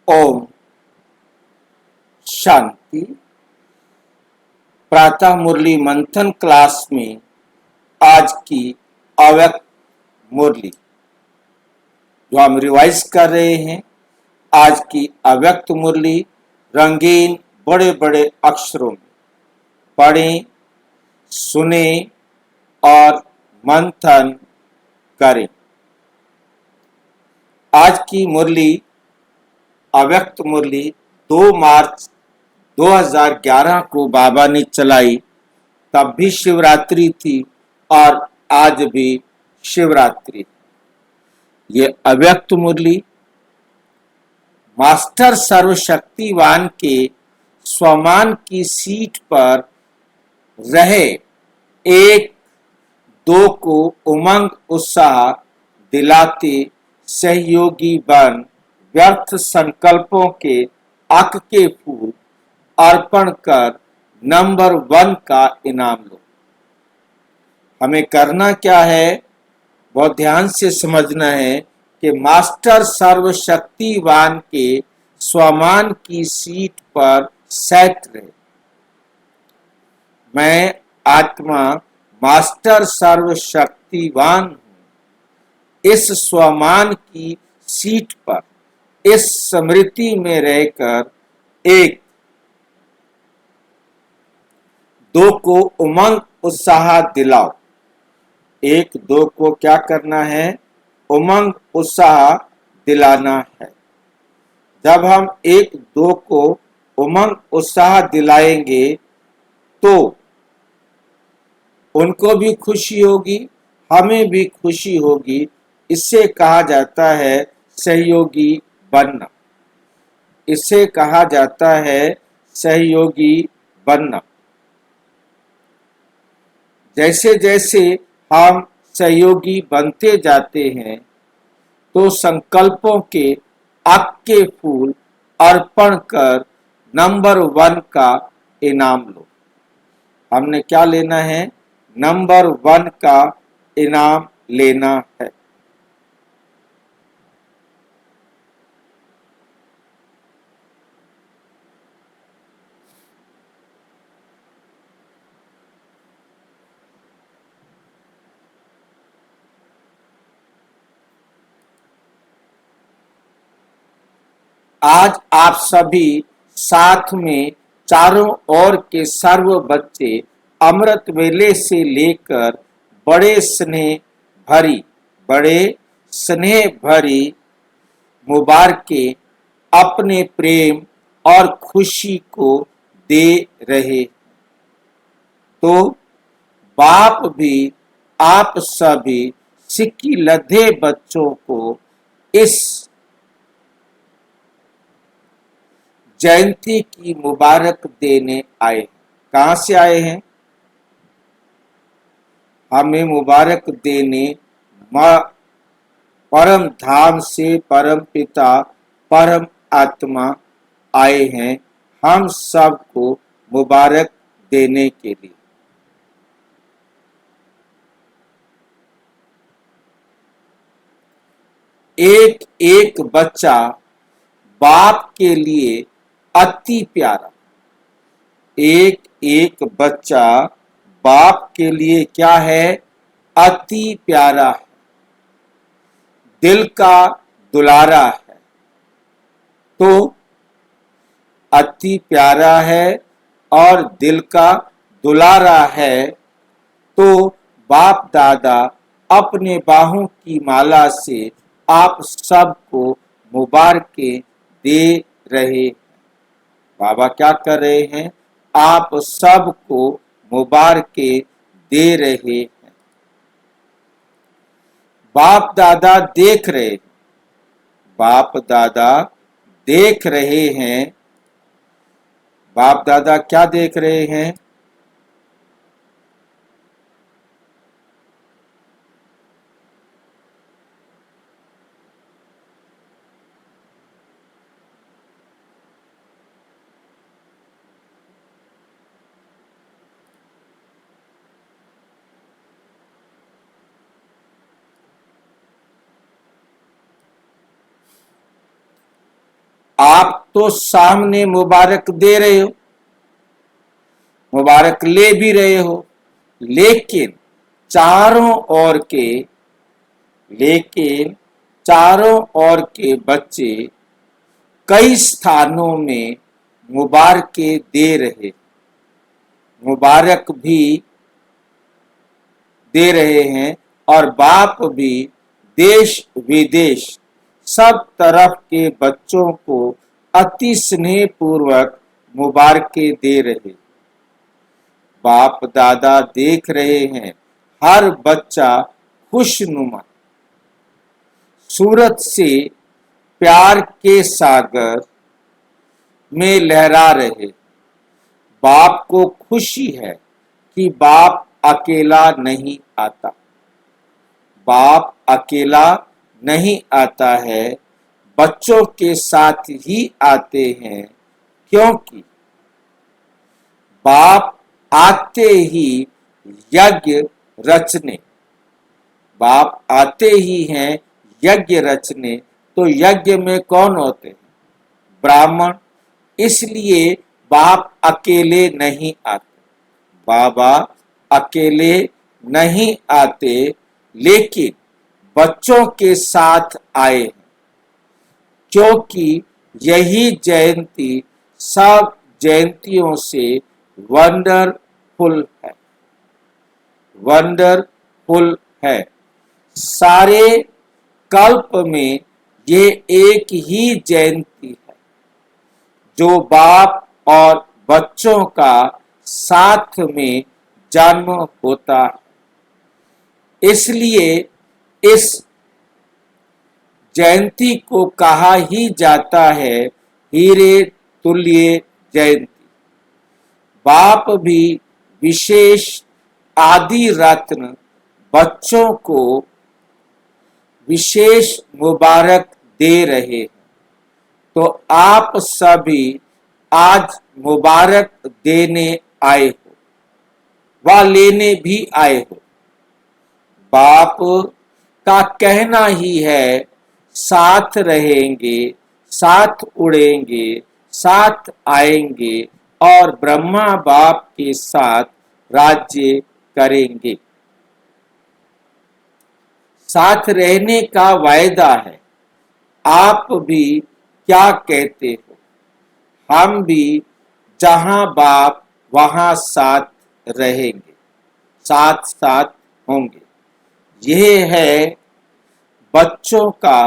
ओम शांति। प्रातः मुरली मंथन क्लास में आज की अव्यक्त मुरली जो हम रिवाइज कर रहे हैं, आज की अव्यक्त मुरली रंगीन बड़े बड़े अक्षरों में पढ़ें, सुने और मंथन करें। आज की मुरली अव्यक्त मुरली 2 मार्च 2011 को बाबा ने चलाई। तब भी शिवरात्रि थी और आज भी शिवरात्रि। ये अव्यक्त मुरली मास्टर सर्वशक्तिवान के स्वमान की सीट पर रहे एक दो को उमंग उत्साह दिलाते सहयोगी बन व्यर्थ संकल्पों के अक के फूल अर्पण कर नंबर 1 का इनाम लो। हमें करना क्या है, बहुत ध्यान से समझना है कि मास्टर सर्वशक्तिवान के स्वमान की सीट पर सेट रहे। मैं आत्मा मास्टर सर्वशक्तिवान हूं। इस स्वमान की सीट पर इस स्मृति में रहकर एक दो को उमंग उत्साह दिलाओ। एक दो को क्या करना है? उमंग उत्साह दिलाना है। जब हम एक दो को उमंग उत्साह दिलाएंगे तो उनको भी खुशी होगी, हमें भी खुशी होगी। इससे कहा जाता है सहयोगी बनना। इसे कहा जाता है सहयोगी बनना। जैसे जैसे हम सहयोगी बनते जाते हैं तो संकल्पों के अक के फूल अर्पण कर नंबर 1 का इनाम लो। हमने क्या लेना है? नंबर 1 का इनाम लेना है। आज आप सभी साथ में चारों ओर के सर्व बच्चे अमृत वेले से लेकर बड़े स्नेह भरी मुबारकें अपने प्रेम और खुशी को दे रहे। तो बाप भी आप सभी सिक्की लद्दे बच्चों को इस जयंती की मुबारक देने आए। कहां से आए हैं? हमें मुबारक देने परम धाम से परम पिता परम आत्मा आए हैं, हम सबको मुबारक देने के लिए। एक एक बच्चा बाप के लिए अति प्यारा। एक एक बच्चा बाप के लिए क्या है? अति प्यारा है, दिल का दुलारा है। तो अति प्यारा है और दिल का दुलारा है तो बाप दादा अपने बाहों की माला से आप सबको मुबारकें दे रहे हैं। बाबा क्या कर रहे हैं? आप सबको मुबारकें दे रहे हैं। बाप दादा देख रहे हैं। बाप दादा देख रहे हैं। बाप दादा क्या देख रहे हैं? आप तो सामने मुबारक दे रहे हो, मुबारक ले भी रहे हो, लेकिन चारों ओर के लेकिन चारों ओर के बच्चे कई स्थानों में मुबारकें दे रहे, मुबारक भी दे रहे हैं और बाप भी देश विदेश सब तरफ के बच्चों को अति स्नेह पूर्वक मुबारकें दे रहे। बाप दादा देख रहे हैं हर बच्चा खुशनुमा सूरत से प्यार के सागर में लहरा रहे। बाप को खुशी है कि बाप अकेला नहीं आता, बाप अकेला नहीं आता है, बच्चों के साथ ही आते हैं, क्योंकि बाप आते ही यज्ञ रचने, बाप आते ही हैं यज्ञ रचने। तो यज्ञ में कौन होते हैं? ब्राह्मण। इसलिए बाप अकेले नहीं आते, बाबा अकेले नहीं आते, लेकिन बच्चों के साथ आए हैं, क्योंकि यही जयंती सब जयंतियों से वंडरफुल है, वंडरफुल है। सारे कल्प में ये एक ही जयंती है जो बाप और बच्चों का साथ में जन्म होता है। इसलिए इस जयंती को कहा ही जाता है हीरे तुल्य जयंती। बाप भी विशेष आदि रत्न बच्चों को विशेष मुबारक दे रहे हैं। तो आप सभी आज मुबारक देने आए हो व लेने भी आए हो। बाप का कहना ही है साथ रहेंगे, साथ उड़ेंगे, साथ आएंगे और ब्रह्मा बाप के साथ राज्य करेंगे। साथ रहने का वायदा है। आप भी क्या कहते हो? हम भी जहां बाप वहां साथ रहेंगे, साथ साथ होंगे। यह है बच्चों का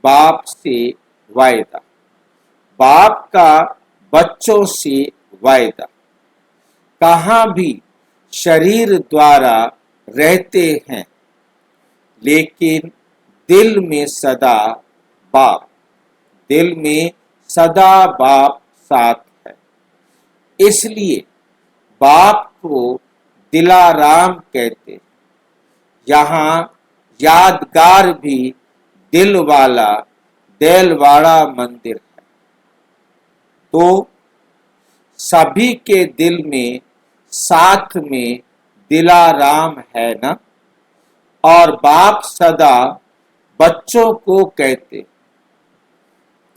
बाप से वायदा, बाप का बच्चों से वायदा। कहाँ भी शरीर द्वारा रहते हैं, लेकिन दिल में सदा बाप, दिल में सदा बाप साथ है। इसलिए बाप को दिलाराम कहते। यहाँ यादगार भी दिल वाला देलवाड़ा मंदिर है। तो सभी के दिल में साथ में दिलाराम है ना। और बाप सदा बच्चों को कहते,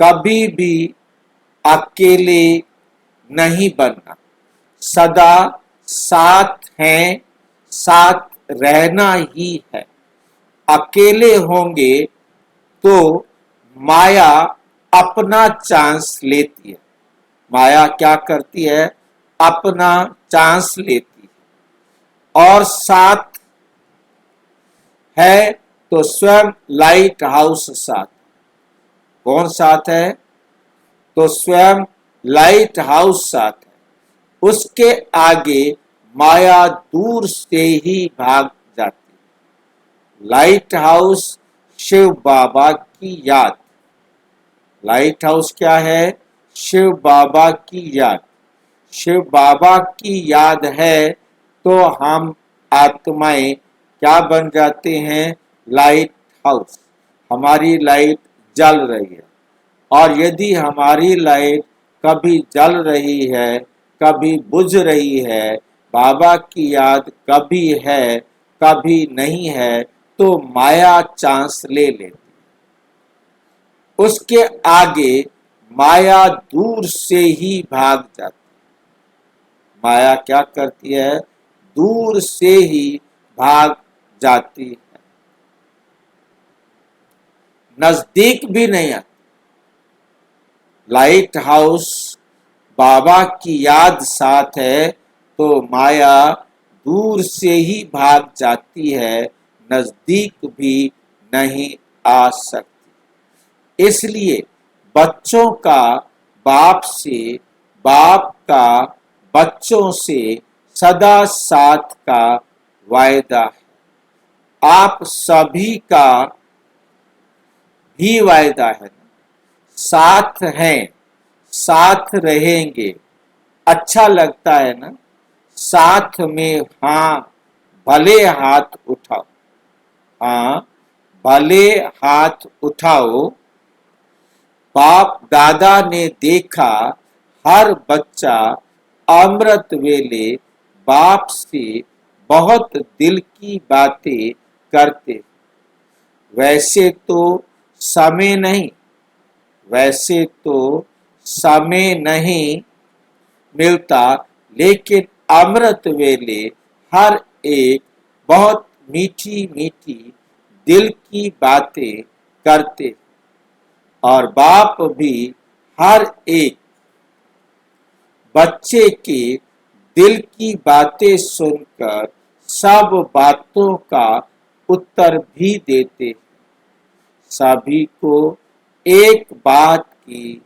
कभी भी अकेले नहीं बनना, सदा साथ हैं, साथ रहना ही है। अकेले होंगे तो माया अपना चांस लेती है। माया क्या करती है? अपना चांस लेती है। और साथ है तो स्वयं लाइट हाउस साथ। कौन साथ है? तो स्वयं लाइट हाउस साथ है। उसके आगे माया दूर से ही भाग जाती है। लाइट हाउस शिव बाबा की याद। लाइट हाउस क्या है? शिव बाबा की याद। शिव बाबा की याद है तो हम आत्माएं क्या बन जाते हैं? Light house. हमारी लाइट जल रही है, और यदि हमारी लाइट कभी जल रही है, कभी बुझ रही है, बाबा की याद कभी है कभी नहीं है, तो माया चांस ले लेती। उसके आगे माया दूर से ही भाग जाती। माया क्या करती है? दूर से ही भाग जाती है, नजदीक भी नहीं आती। लाइट हाउस बाबा की याद साथ है तो माया दूर से ही भाग जाती है, नजदीक भी नहीं आ सकती। इसलिए बच्चों का बाप से, बाप का बच्चों से सदा साथ का वायदा है। आप सभी का भी वायदा है, साथ हैं, साथ रहेंगे। अच्छा लगता है ना? साथ में हाँ भले हाथ उठाओ, हाँ भले हाथ उठाओ। बाप दादा ने देखा हर बच्चा अमृत वेले बाप से बहुत दिल की बातें करते। वैसे तो समय नहीं, वैसे तो समय नहीं मिलता, लेकिन अमृत वेले हर एक बहुत मीठी मीठी दिल की बातें करते। और बाप भी हर एक बच्चे के दिल की बातें सुनकर सब बातों का उत्तर भी देते। सभी को एक बात की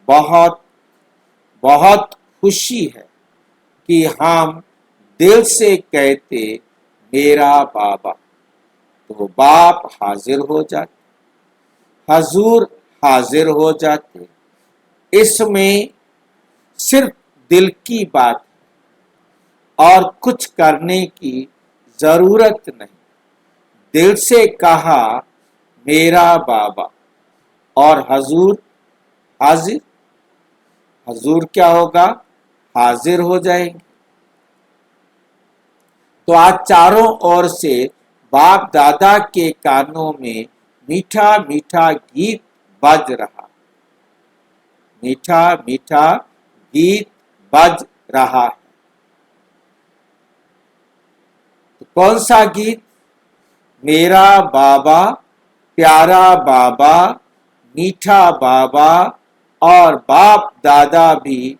बहुत बहुत खुशी है कि हम दिल से कहते मेरा बाबा, तो बाप हाजिर हो जाते, हजूर हाजिर हो जाते। इसमें सिर्फ दिल की बात और कुछ करने की जरूरत नहीं। दिल से कहा मेरा बाबा और हजूर हाजिर। हजूर क्या होगा? हाजिर हो जाएंगे। तो आज चारों ओर से बाप दादा के कानों में मीठा मीठा गीत बज रहा, मीठा मीठा गीत बज रहा है। तो कौन सा गीत? मेरा बाबा, प्यारा बाबा, मीठा बाबा और बाप दादा भी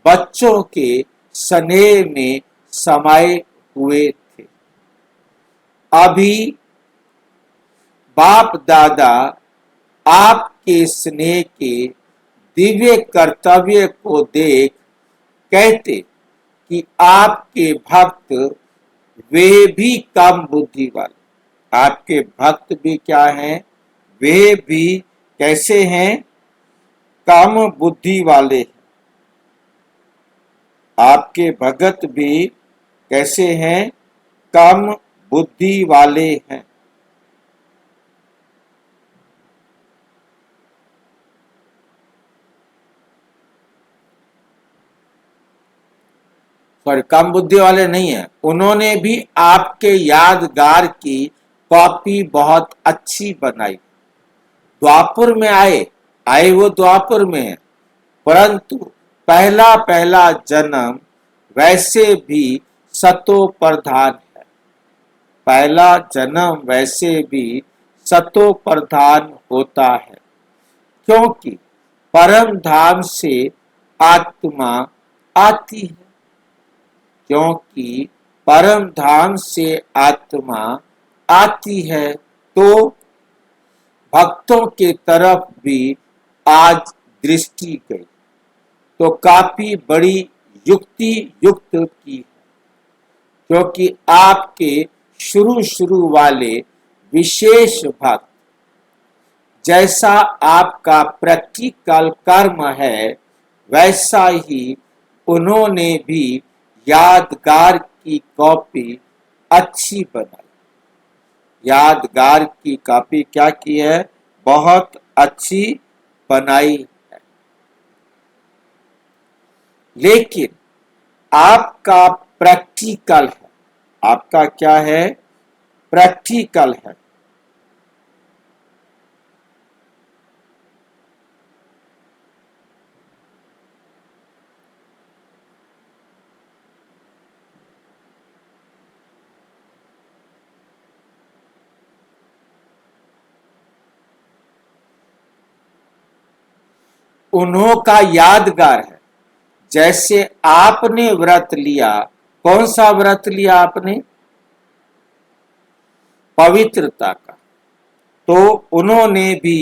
बच्चों के स्नेह में समाये हुए थे। अभी बाप दादा आपके स्नेह के दिव्य कर्तव्य को देख कहते कि आपके भक्त वे भी कम बुद्धि वाले। आपके भक्त भी क्या हैं? वे भी कैसे हैं? कम बुद्धि वाले। आपके भगत भी कैसे हैं? कम बुद्धि वाले हैं। सॉरी, कम बुद्धि वाले नहीं है। उन्होंने भी आपके यादगार की कॉपी बहुत अच्छी बनाई। द्वापुर में आए, आए वो द्वापुर में है, परंतु पहला पहला जन्म वैसे भी सतो प्रधान है। पहला जन्म वैसे भी सतो प्रधान होता है, क्योंकि परम धाम से आत्मा आती है। क्योंकि परम धाम से आत्मा आती है तो भक्तों के तरफ भी आज दृष्टि गई, तो काफी बड़ी युक्ति युक्त की है। क्योंकि आपके शुरू शुरू वाले विशेष भक्त जैसा आपका प्रैक्टिकल कर्म है, वैसा ही उन्होंने भी यादगार की कॉपी अच्छी बनाई। यादगार की कॉपी क्या की है? बहुत अच्छी बनाई है। लेकिन आपका प्रैक्टिकल है। आपका क्या है? प्रैक्टिकल है। उन्हों का यादगार है। जैसे आपने व्रत लिया, कौन सा व्रत लिया आपने? पवित्रता का। तो उन्होंने भी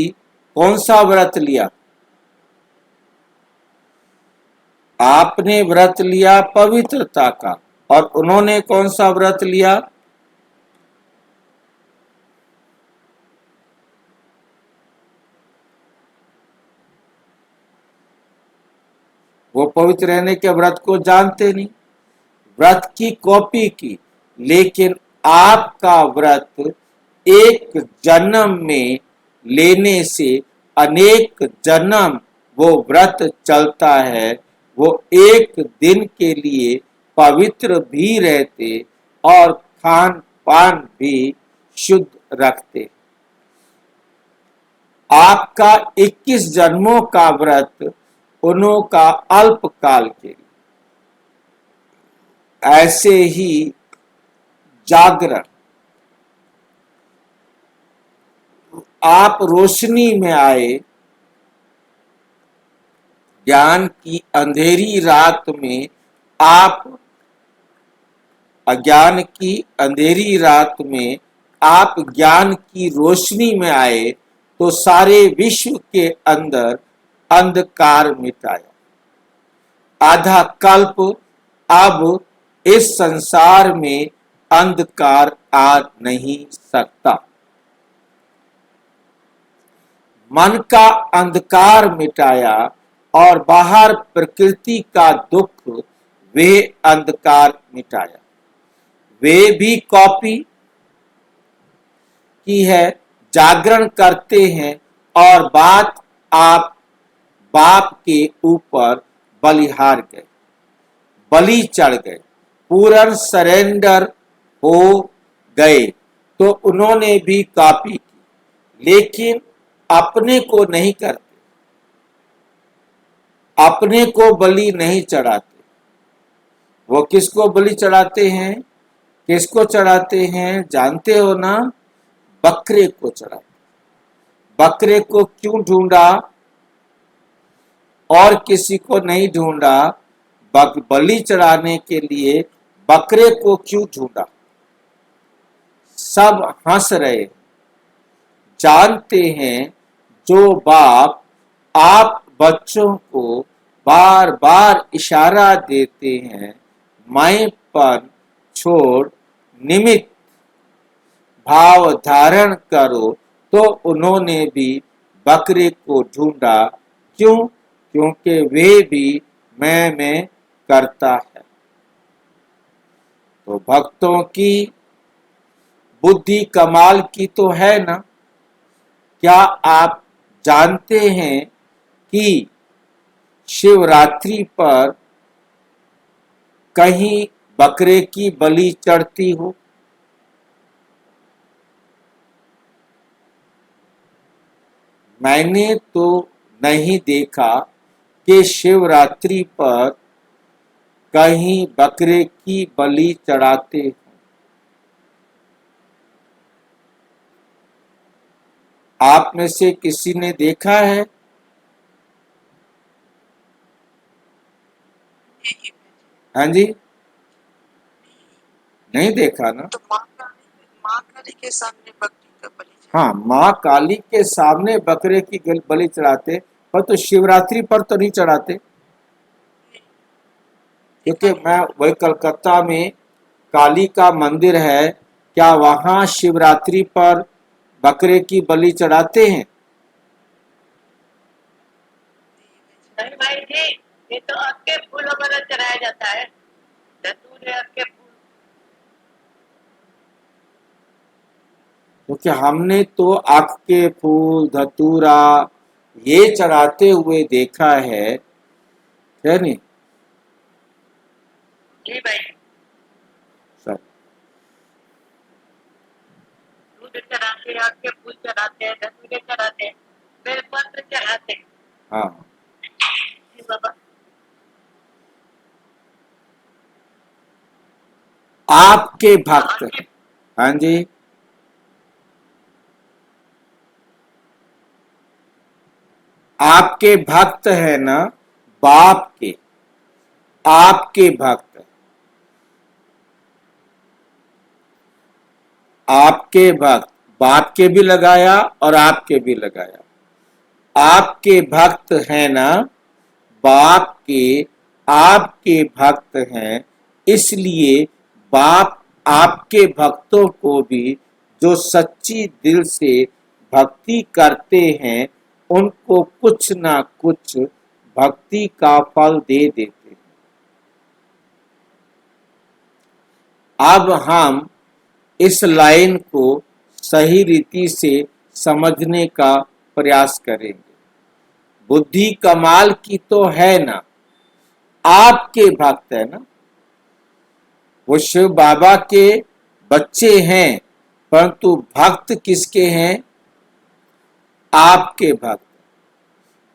कौन सा व्रत लिया? आपने व्रत लिया पवित्रता का, और उन्होंने कौन सा व्रत लिया? वो पवित्र रहने के व्रत को जानते नहीं, व्रत की कॉपी की। लेकिन आपका व्रत एक जन्म में लेने से अनेक जन्म वो व्रत चलता है। वो एक दिन के लिए पवित्र भी रहते और खान पान भी शुद्ध रखते। आपका 21 जन्मों का व्रत उन्हों का अल्पकाल के लिए। ऐसे ही जागरण, आप रोशनी में आए, ज्ञान की अंधेरी रात में आप, अज्ञान की अंधेरी रात में आप ज्ञान की रोशनी में आए तो सारे विश्व के अंदर अंधकार मिटाया। आधा कल्प अब इस संसार में अंधकार आ नहीं सकता। मन का अंधकार मिटाया और बाहर प्रकृति का दुख वे अंधकार मिटाया। वे भी कॉपी की है, जागरण करते हैं और बात आप बाप के ऊपर बलिहार गए, बलि चढ़ गए, पूर्ण सरेंडर हो गए। तो उन्होंने भी कॉपी की, लेकिन अपने को नहीं करते, अपने को बलि नहीं चढ़ाते। वो किसको बलि चढ़ाते हैं? किसको चढ़ाते हैं जानते हो ना? बकरे को चढ़ाते। बकरे को क्यों ढूंढा और किसी को नहीं ढूंढा? बलि चढ़ाने के लिए बकरे को क्यों ढूंढा? सब हंस रहे, जानते हैं जो बाप आप बच्चों को बार बार इशारा देते हैं, मैंपन छोड़ निमित्त भाव धारण करो, तो उन्होंने भी बकरे को ढूंढा। क्यों? क्योंकि वे भी मैं करता है। तो भक्तों की बुद्धि कमाल की तो है ना? क्या आप जानते हैं कि शिवरात्रि पर कहीं बकरे की बलि चढ़ती हो? मैंने तो नहीं देखा कि शिवरात्रि पर कहीं बकरे की बलि चढ़ाते हो। आप में से किसी ने देखा है? हाँ जी, नहीं देखा ना? तो माँ काली के सामने बकरी का बलि हाँ, माँ काली के सामने बकरे की बलि चढ़ाते, पर तो शिवरात्रि पर तो नहीं चढ़ाते। क्योंकि मैं वही कलकत्ता में काली का मंदिर है, क्या वहां शिवरात्रि पर बकरे की बलि चढ़ाते हैं? नहीं भाई जी, ये तो आपके फूल वगैरह चढ़ाया जाता है, धतूर है आपके फूल। क्योंकि हमने तो आँख के फूल, धतूरा ये चढ़ाते हुए देखा है नहीं? जी भाई, सब। दूध चढ़ाते हैं, आपके फूल चढ़ाते हैं, धतूरे चढ़ाते हैं, बेलपत्र चढ़ाते हैं। हाँ, जी बाबा। आपके भक्त हैं। हाँ जी, आपके भक्त है ना, बाप के, आपके भक्त, आपके भक्त, बाप के भी लगाया और आपके भी लगाया। आपके भक्त है ना, बाप के, आपके भक्त हैं, इसलिए बाप आपके भक्तों को भी जो सच्ची दिल से भक्ति करते हैं उनको कुछ ना कुछ भक्ति का फल दे देते हैं। अब हम इस लाइन को सही रीति से समझने का प्रयास करेंगे। बुद्धि कमाल की तो है ना, आपके भक्त है ना, वो शिव बाबा के बच्चे हैं, परंतु भक्त किसके हैं? आपके भक्त।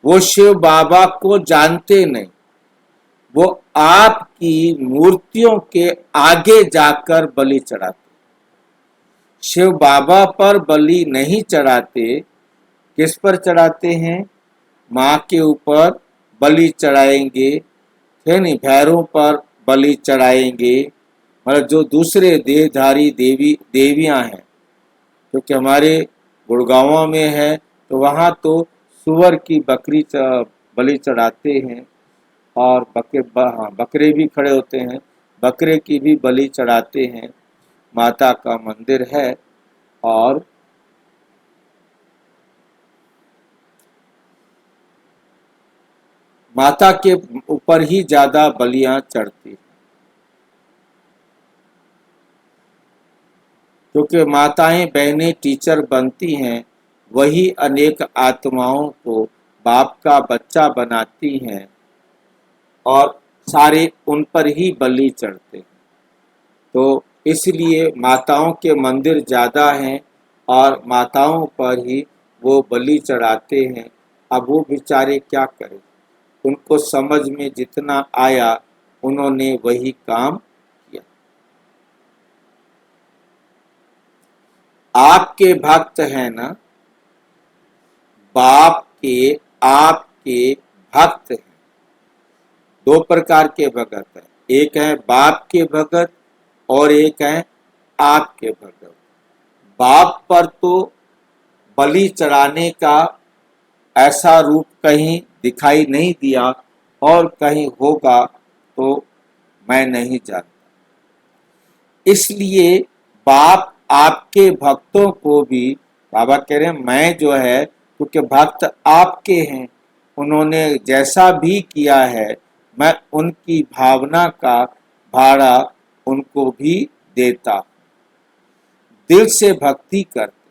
वो शिव बाबा को जानते नहीं, वो आपकी मूर्तियों के आगे जाकर बलि चढ़ाते। शिव बाबा पर बलि नहीं चढ़ाते, किस पर चढ़ाते हैं? माँ के ऊपर बलि चढ़ाएंगे, है नहीं, भैरों पर बलि चढ़ाएंगे, मतलब जो दूसरे देहधारी देवियां हैं, क्योंकि हमारे गुड़गांव में है तो वहाँ तो सुअर की बकरी बलि चढ़ाते हैं और बकरे भी खड़े होते हैं, बकरे की भी बलि चढ़ाते हैं। माता का मंदिर है और माता के ऊपर ही ज्यादा बलियां चढ़ती हैं, क्योंकि माताएं बहनें टीचर बनती हैं, वही अनेक आत्माओं को बाप का बच्चा बनाती हैं और सारे उन पर ही बलि चढ़ते हैं। तो इसलिए माताओं के मंदिर ज़्यादा हैं और माताओं पर ही वो बलि चढ़ाते हैं। अब वो बेचारे क्या करें, उनको समझ में जितना आया उन्होंने वही काम किया। आपके भक्त हैं ना, बाप के, आपके भक्त हैं। दो प्रकार के भगत हैं, एक है बाप के भगत और एक है आपके भगत। बाप पर तो बलि चढ़ाने का ऐसा रूप कहीं दिखाई नहीं दिया और कहीं होगा तो मैं नहीं जानता। इसलिए बाप आपके भक्तों को भी, बाबा कह रहे हैं मैं जो है, क्योंकि भक्त आपके हैं, उन्होंने जैसा भी किया है मैं उनकी भावना का भाड़ा उनको भी देता। दिल से भक्ति करते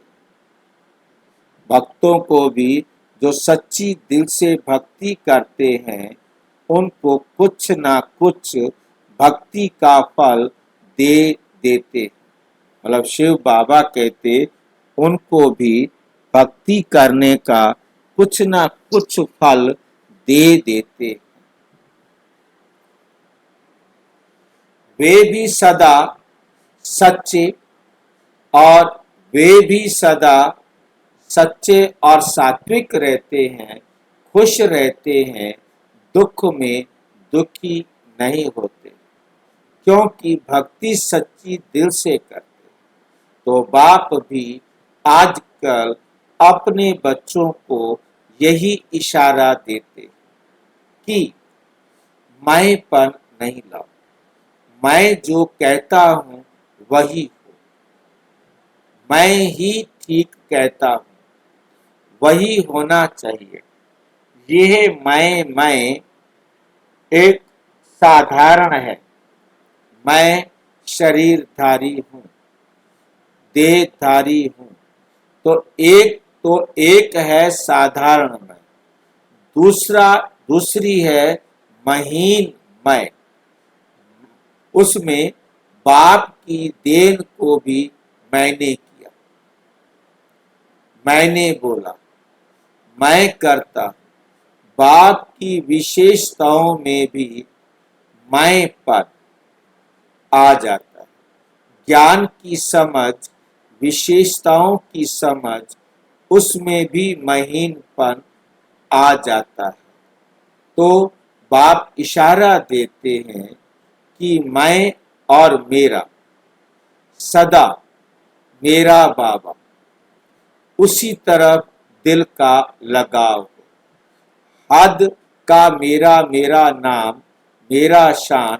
भक्तों को भी, जो सच्ची दिल से भक्ति करते हैं उनको कुछ ना कुछ भक्ति का फल दे देते। मतलब शिव बाबा कहते उनको भी भक्ति करने का कुछ ना कुछ फल दे देते। वे भी सदा सच्चे और वे भी सदा सच्चे और सात्विक रहते हैं, खुश रहते हैं, दुख में दुखी नहीं होते, क्योंकि भक्ति सच्ची दिल से करते। तो बाप भी आजकल अपने बच्चों को यही इशारा देते कि मैंपन नहीं लाओ, मैं जो कहता हूँ वही हो, मैं ही ठीक कहता हूँ, वही होना चाहिए। यह मैं एक साधारण है, मैं शरीरधारी हूँ, देहधारी हूँ। तो एक है साधारण मैं, दूसरी है महीन मैं। उसमें बाप की देन को भी मैंने किया, मैंने बोला, मैं करता। बाप की विशेषताओं में भी मैं पद आ जाता है। ज्ञान की समझ, विशेषताओं की समझ, उसमें भी महीनपन आ जाता है। तो बाप इशारा देते हैं कि मैं और मेरा, सदा मेरा बाबा, उसी तरफ दिल का लगाव है। हद का मेरा मेरा नाम मेरा शान,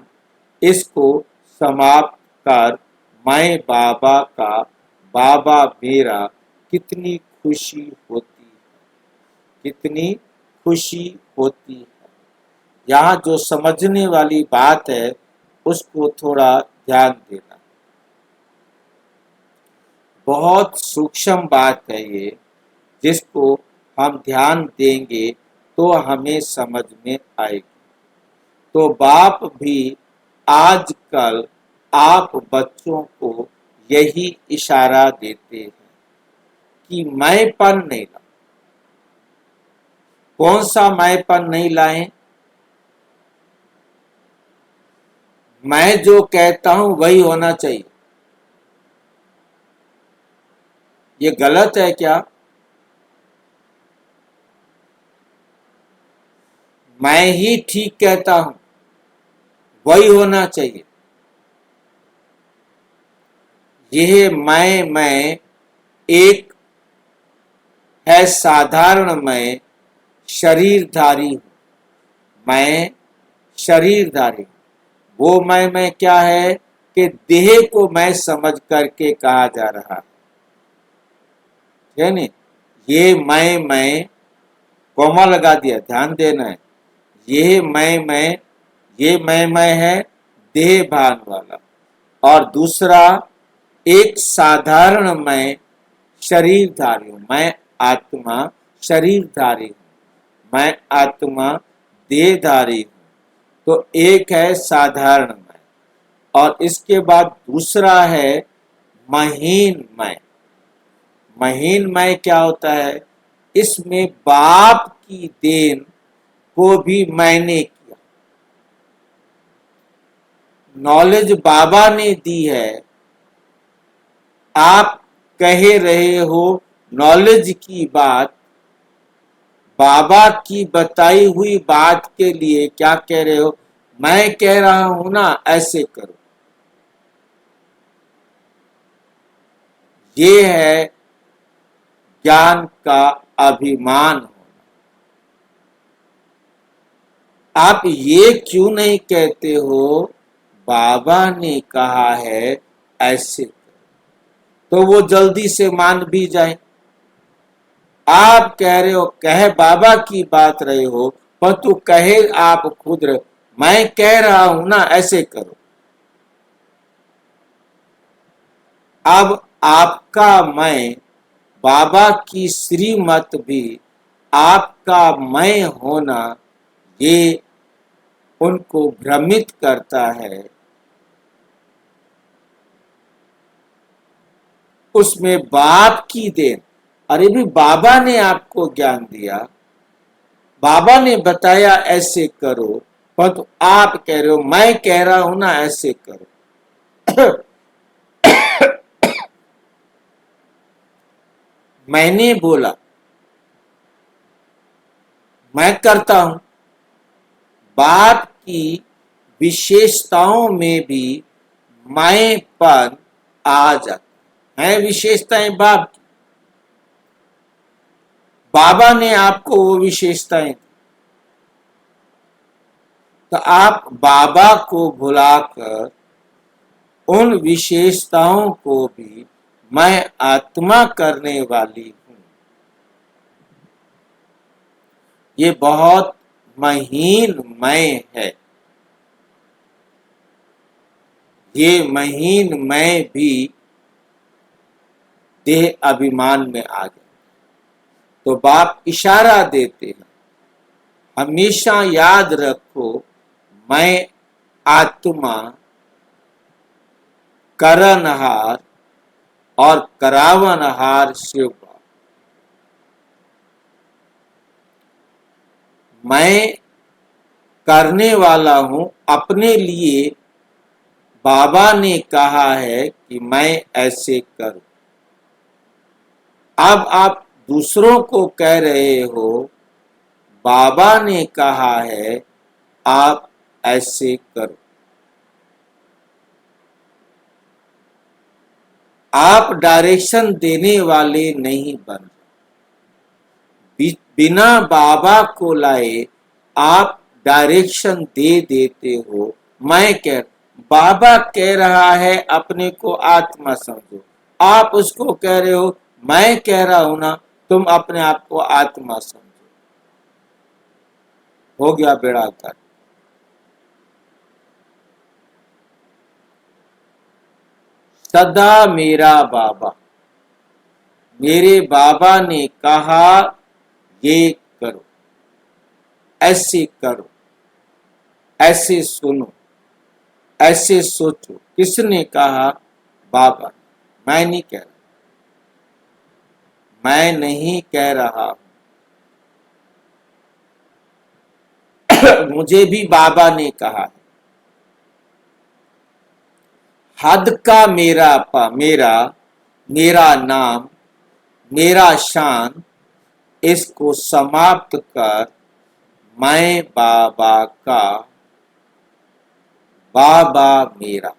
इसको समाप्त कर मैं बाबा का, बाबा मेरा, कितनी खुशी होती है, कितनी खुशी होती है। यहाँ जो समझने वाली बात है उसको थोड़ा ध्यान देना। बहुत सूक्ष्म बात है ये, जिसको हम ध्यान देंगे तो हमें समझ में आएगी। तो बाप भी आजकल आप बच्चों को यही इशारा देते हैं कि मैंपन नहीं लाओ। कौन सा मैंपन नहीं लाएं? मैं जो कहता हूं वही होना चाहिए। ये गलत है क्या? मैं ही ठीक कहता हूं, वही होना चाहिए। यह मैं एक है साधारण मैं, शरीरधारी हूं। मैं शरीरधारी हूं। वो मैं क्या है कि देह को मैं समझ करके कहा जा रहा है नहीं। ये मैं कॉमा लगा दिया, ध्यान देना है। ये मैं है देह भान वाला, और दूसरा एक साधारण मैं शरीरधारी हूं। मैं आत्मा शरीरधारी हूं, मैं आत्मा देहधारी हूं। तो एक है साधारण मैं, और इसके बाद दूसरा है महीन मैं। महीन मैं क्या होता है? इसमें बाप की देन को भी मैंने किया। नॉलेज बाबा ने दी है, आप कह रहे हो नॉलेज की बात। बाबा की बताई हुई बात के लिए क्या कह रहे हो? मैं कह रहा हूं ना, ऐसे करो। ये है ज्ञान का अभिमान होना। आप ये क्यों नहीं कहते हो बाबा ने कहा है ऐसे, तो वो जल्दी से मान भी जाए। आप कह रहे हो, कहे बाबा की बात रहे हो, पर तू कहे आप खुद रहे, मैं कह रहा हूं ना, ऐसे करो। अब आपका मैं, बाबा की श्रीमत भी आपका मैं होना, ये उनको भ्रमित करता है। उसमें बाप की देन, अरे भी बाबा ने आपको ज्ञान दिया, बाबा ने बताया ऐसे करो, पर तो आप कह रहे हो मैं कह रहा हूं ना, ऐसे करो। मैंने बोला, मैं करता हूं। बाप की विशेषताओं में भी मैंपन आ जाता है। विशेषताएं बाप की, बाबा ने आपको वो विशेषताएं, तो आप बाबा को भुलाकर उन विशेषताओं को भी मैं आत्मा करने वाली हूं। ये बहुत महीन मैं है। ये महीन मैं भी देह अभिमान में आ गया। तो बाप इशारा देते हैं, हमेशा याद रखो मैं आत्मा, करनहार और करावनहार शिव बाबा। मैं करने वाला हूं अपने लिए। बाबा ने कहा है कि मैं ऐसे करूं। अब आप दूसरों को कह रहे हो बाबा ने कहा है आप ऐसे करो। आप डायरेक्शन देने वाले नहीं बन, बिना बाबा को लाए आप डायरेक्शन दे देते हो। मैं कह बाबा कह रहा है अपने को आत्मा समझो, आप उसको कह रहे हो मैं कह रहा हूं ना तुम अपने आप को आत्मा समझो। हो गया बेड़ा कर। सदा मेरा बाबा, मेरे बाबा ने कहा ये करो, ऐसे करो, ऐसे सुनो, ऐसे सोचो। किसने कहा? बाबा। मैं नहीं कह रहा, मैं नहीं कह रहा मुझे भी बाबा ने कहा है। हद का मेरा नाम, मेरा शान, इसको समाप्त कर मैं बाबा का, बाबा मेरा।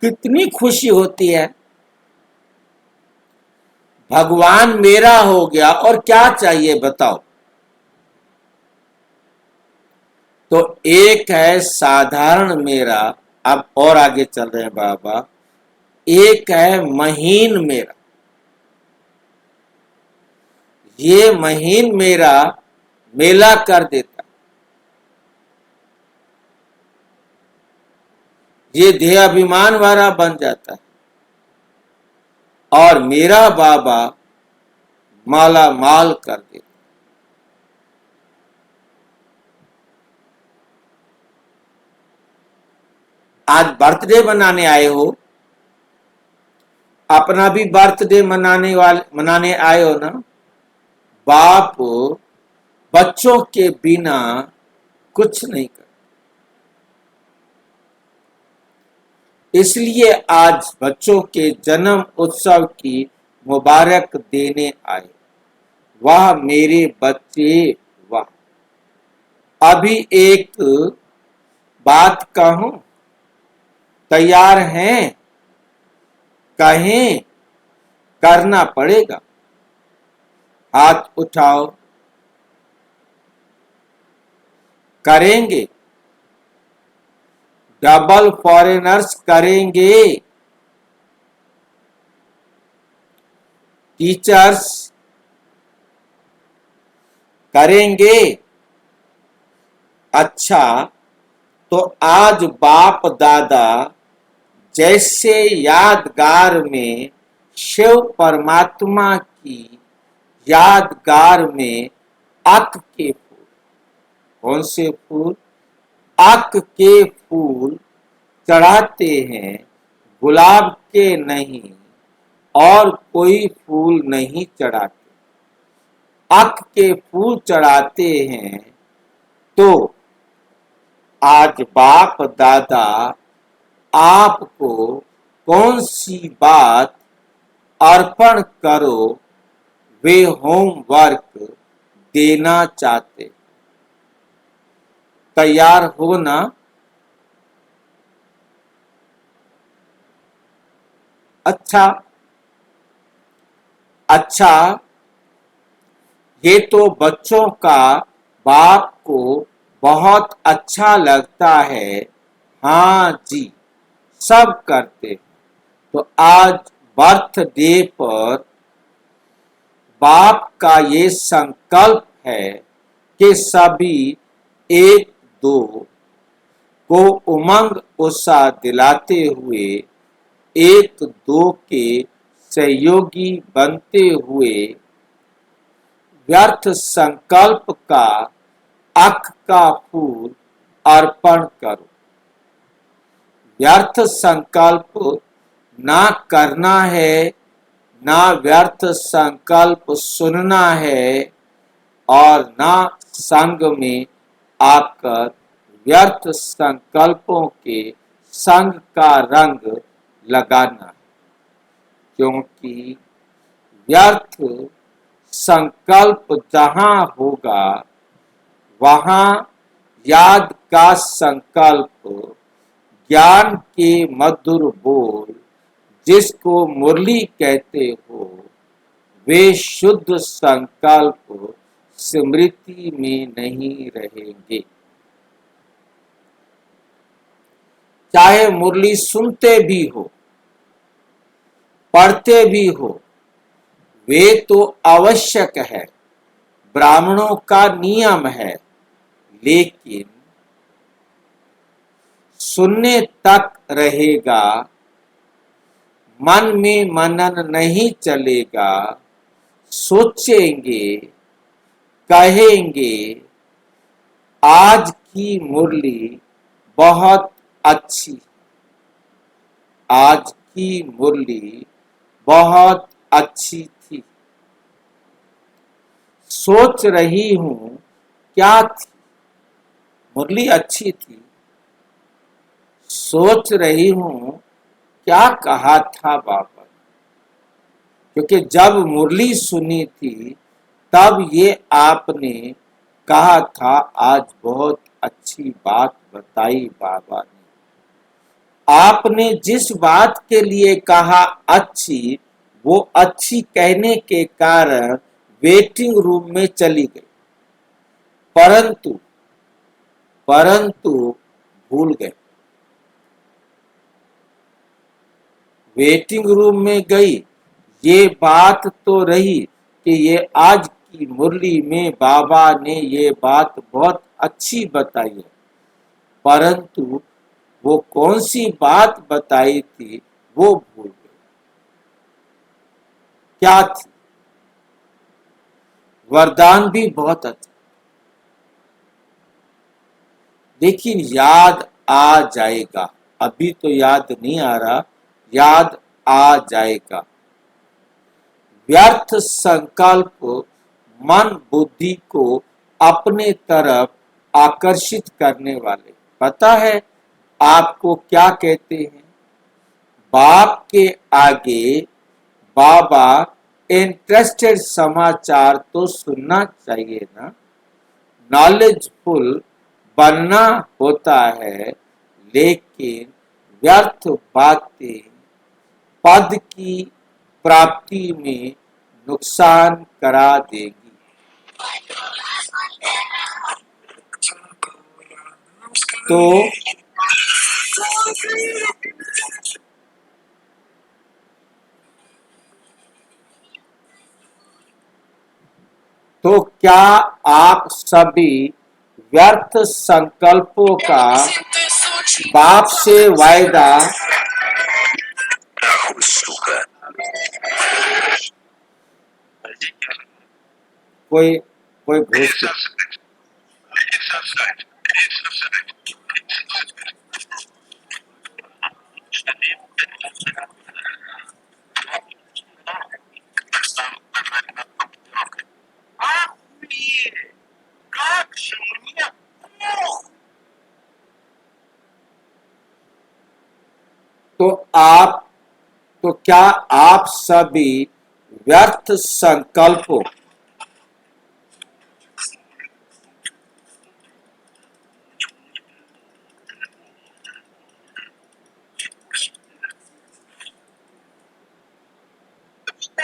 कितनी खुशी होती है। भगवान मेरा हो गया और क्या चाहिए बताओ। तो एक है साधारण मेरा, अब और आगे चल रहे हैं बाबा। एक है महीन मेरा। ये महीन मेरा मेला कर देता, ये देह अभिमान वाला बन जाता है, और मेरा बाबा माला माल कर देता। आज बर्थडे मनाने आए हो, अपना भी बर्थडे मनाने आए हो ना। बाप बच्चों के बिना कुछ नहीं कर, इसलिए आज बच्चों के जन्म उत्सव की मुबारक देने आए। वाह मेरे बच्चे वाह। अभी एक बात कहूं, तैयार हैं? कहें? करना पड़ेगा। हाथ उठाओ। करेंगे? डबल फॉरेनर्स करेंगे? टीचर्स करेंगे? अच्छा, तो आज बाप दादा जैसे यादगार में शिव परमात्मा की यादगार में अक के फूल, कौन से फूल? अक के फूल चढ़ाते हैं, गुलाब के नहीं और कोई फूल नहीं चढ़ाते। अक के फूल चढ़ाते हैं। तो आज बाप दादा आपको कौन सी बात अर्पण करो वे होमवर्क देना चाहते। तैयार हो ना? अच्छा, ये तो बच्चों का बाप को बहुत अच्छा लगता है। हाँ जी, सब करते। तो आज बर्थडे पर बाप का ये संकल्प है कि सभी एक दो को उमंग उत्साह दिलाते हुए, एक दो के सहयोगी बनते हुए व्यर्थ संकल्प का अख का फूल अर्पण करो। व्यर्थ संकल्प ना करना है, ना व्यर्थ संकल्प सुनना है, और ना संग में आकर व्यर्थ संकल्पों के संग का रंग लगाना, क्योंकि व्यर्थ संकल्प जहां होगा वहां याद का संकल्प, ज्ञान के मधुर बोल जिसको मुरली कहते हो, वे शुद्ध संकल्प स्मृति में नहीं रहेंगे। चाहे मुरली सुनते भी हो, पढ़ते भी हो, वे तो आवश्यक है, ब्राह्मणों का नियम है, लेकिन सुनने तक रहेगा, मन में मनन नहीं चलेगा, सोचेंगे, कहेंगे आज की मुरली बहुत अच्छी, आज की मुरली बहुत अच्छी थी, सोच रही हूं क्या थी, मुरली अच्छी थी, सोच रही हूं क्या कहा था बाबा, क्योंकि जब मुरली सुनी थी तब ये आपने कहा था आज बहुत अच्छी बात बताई बाबा ने। आपने जिस बात के लिए कहा अच्छी, वो अच्छी कहने के कारण वेटिंग रूम में चली गई, परंतु परंतु भूल गए। वेटिंग रूम में गई, ये बात तो रही कि ये आज की मुरली में बाबा ने ये बात बहुत अच्छी बताई है, परंतु वो कौन सी बात बताई थी वो भूल गए। क्या थी? वरदान भी बहुत अच्छा, लेकिन याद आ जाएगा, अभी तो याद नहीं आ रहा, याद आ जाएगा। व्यर्थ संकल्प मन बुद्धि को अपने तरफ आकर्षित करने वाले, पता है आपको क्या कहते हैं? बाप के आगे बाबा इंटरेस्टेड समाचार तो सुनना चाहिए ना, नॉलेजफुल बनना होता है, लेकिन व्यर्थ बातें पद की प्राप्ति में नुकसान करा देगी। तो क्या आप सभी व्यर्थ संकल्पों का बाप से वायदा कोई कोई घुस तो आप तो क्या आप सभी व्यर्थ संकल्पों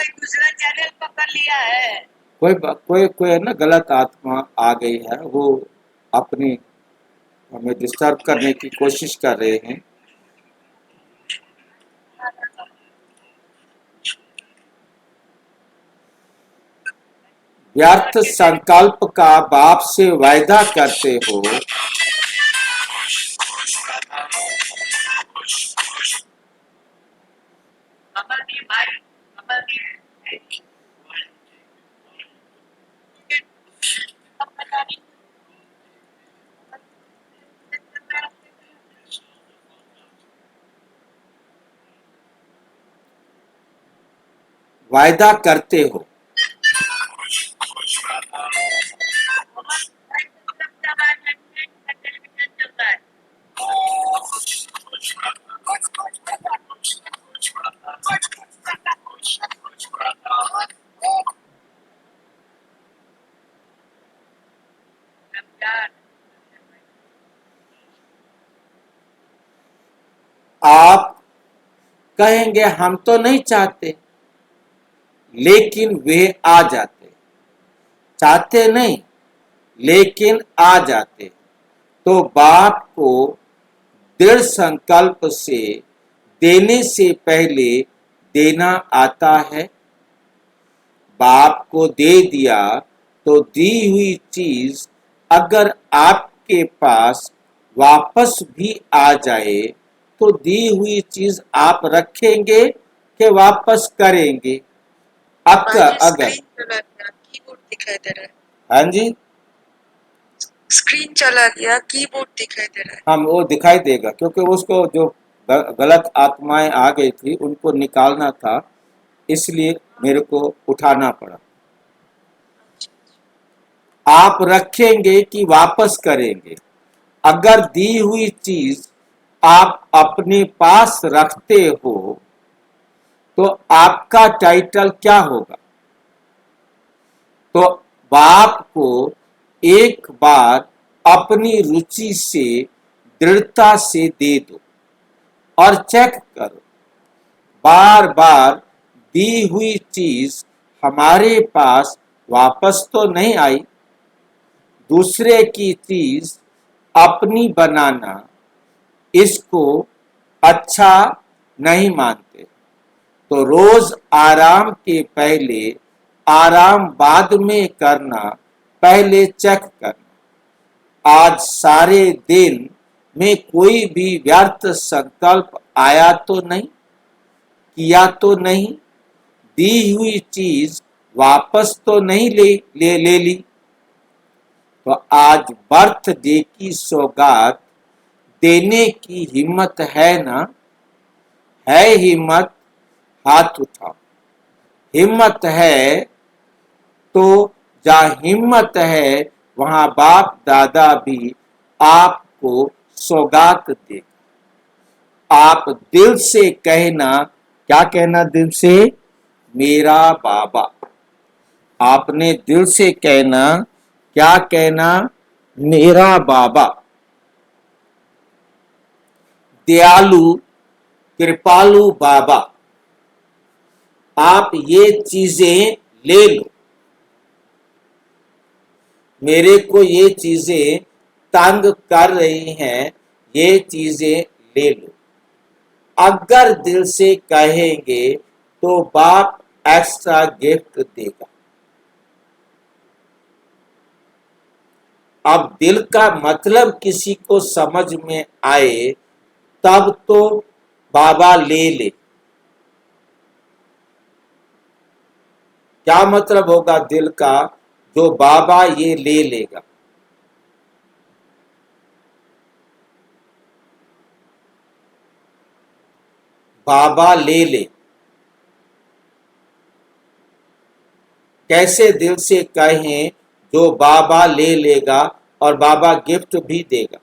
दूसरा चैनल पकड़ लिया है। कोई कोई है ना, गलत आत्मा आ गई है, वो अपनी हमें डिस्टर्ब करने की कोशिश कर रहे हैं। व्यर्थ संकल्प का बाप से वायदा करते हो, अमरदीप भाई, अमरदीप वायदा करते हो, टेलीविजन चलता है। आप कहेंगे हम तो नहीं चाहते, लेकिन वे आ जाते। चाहते नहीं, लेकिन आ जाते। तो बाप को दृढ़ संकल्प से देने से पहले देना आता है। बाप को दे दिया तो दी हुई चीज अगर आपके पास वापस भी आ जाए तो दी हुई चीज आप रखेंगे कि वापस करेंगे? अगर स्क्रीन चला गया, कीबोर्ड दिखाई दे रहा है। हाँ जी, स्क्रीन चला गया, कीबोर्ड दिखाई दे रहा है। हम वो दिखाई देगा, क्योंकि उसको जो गलत आत्माएं आ गई थी उनको निकालना था, इसलिए मेरे को उठाना पड़ा। आप रखेंगे कि वापस करेंगे? अगर दी हुई चीज आप अपने पास रखते हो तो आपका टाइटल क्या होगा? तो बाप को एक बार अपनी रुचि से दृढ़ता से दे दो और चेक करो। बार बार दी हुई चीज हमारे पास वापस तो नहीं आई। दूसरे की चीज अपनी बनाना, इसको अच्छा नहीं मानते। तो रोज आराम के पहले आराम बाद में करना, पहले चेक करना। आज सारे दिन में कोई भी व्यर्थ संकल्प आया तो नहीं, किया तो नहीं, दी हुई चीज वापस तो नहीं ले ली। तो आज बर्थडे की सौगात देने की हिम्मत है ना? है हिम्मत? हाथ उठाओ। हिम्मत है तो जहाँ हिम्मत है वहां बाप दादा भी आपको सौगात देगा। आप दिल से कहना, क्या कहना दिल से? मेरा बाबा। आपने दिल से कहना, क्या कहना? मेरा बाबा। दयालु कृपालु बाबा, आप ये चीजें ले लो। मेरे को ये चीजें तंग कर रही हैं, ये चीजें ले लो। अगर दिल से कहेंगे तो बाप एक्स्ट्रा गिफ्ट देगा। अब दिल का मतलब किसी को समझ में आए तब तो बाबा ले ले। क्या मतलब होगा दिल का? जो बाबा ये ले लेगा। बाबा ले ले। कैसे दिल से कहें जो बाबा ले लेगा और बाबा गिफ्ट भी देगा?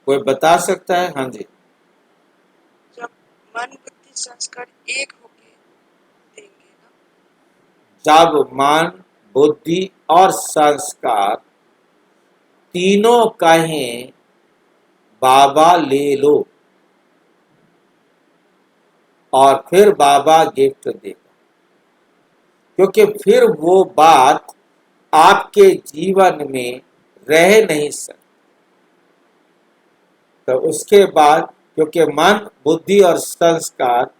कोई बता सकता है? हाँ जी। जब मन बुद्धि संस्कार एक होके देंगे ना, जब मन बुद्धि और संस्कार तीनों कहें बाबा ले लो, और फिर बाबा गिफ्ट देगा। क्योंकि फिर वो बात आपके जीवन में रह नहीं सकती। तो उसके बाद, क्योंकि मन बुद्धि और संस्कार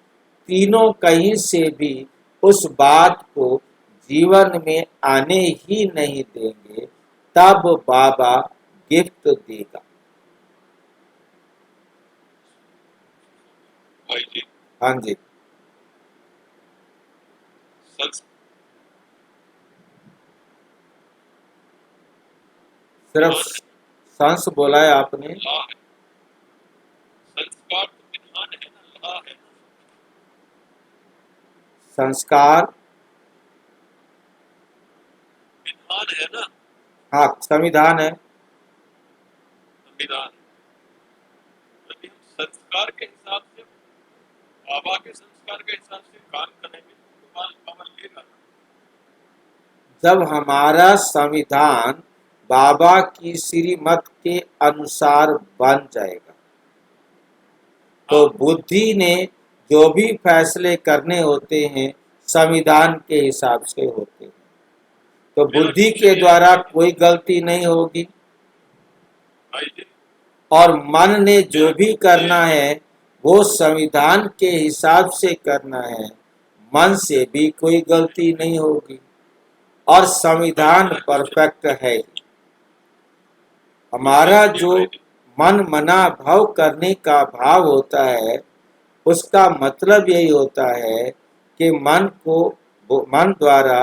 तीनों कहीं से भी उस बात को जीवन में आने ही नहीं देंगे, तब बाबा गिफ्ट देगा। भाई जी, हाँ जी। संस- सिर्फ सांस बोला है आपने। ला है, संस्कार तो विधान है ना, ला है ना, संस्कार विधान है ना, हाँ संविधान है। संविधान। यदि हम संस्कार के हिसाब से, बाबा के संस्कार के हिसाब से काम करेंगे तो बाबा लेगा। जब हमारा संविधान बाबा की श्रीमत के अनुसार बन जाएगा। तो बुद्धि ने जो भी फैसले करने होते हैं संविधान के हिसाब से होते हैं। तो बुद्धि के द्वारा कोई गलती नहीं होगी, भाई जी, और मन ने जो भी करना है वो संविधान के हिसाब से करना है। मन से भी कोई गलती नहीं होगी, और संविधान परफेक्ट है। हमारा जो मन मना भाव करने का भाव होता है, उसका मतलब यही होता है कि मन द्वारा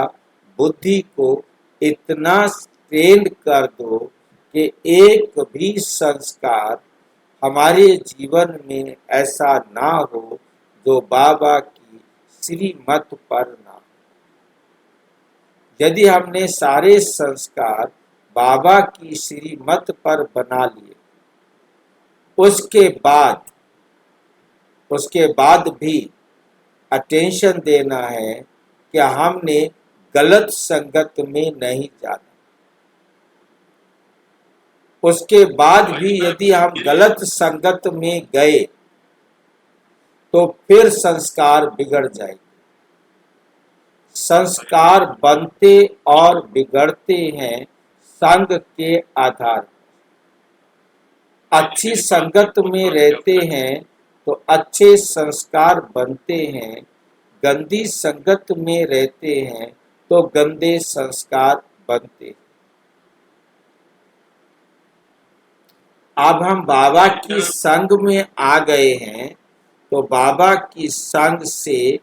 बुद्धि को इतना ट्रेन कर दो कि एक भी संस्कार हमारे जीवन में ऐसा ना हो जो बाबा की श्रीमत पर ना हो। यदि हमने सारे संस्कार बाबा की श्रीमत पर बना लिए, उसके बाद भी अटेंशन देना है कि हमने गलत संगत में नहीं जाना। उसके बाद भी यदि हम गलत संगत में गए तो फिर संस्कार बिगड़ जाएंगे। संस्कार बनते और बिगड़ते हैं संग के आधार पर। अच्छी संगत में रहते हैं तो अच्छे संस्कार बनते हैं, गंदी संगत में रहते हैं तो गंदे संस्कार बनते हैं। अब हम बाबा की संग में आ गए हैं, तो बाबा की संग से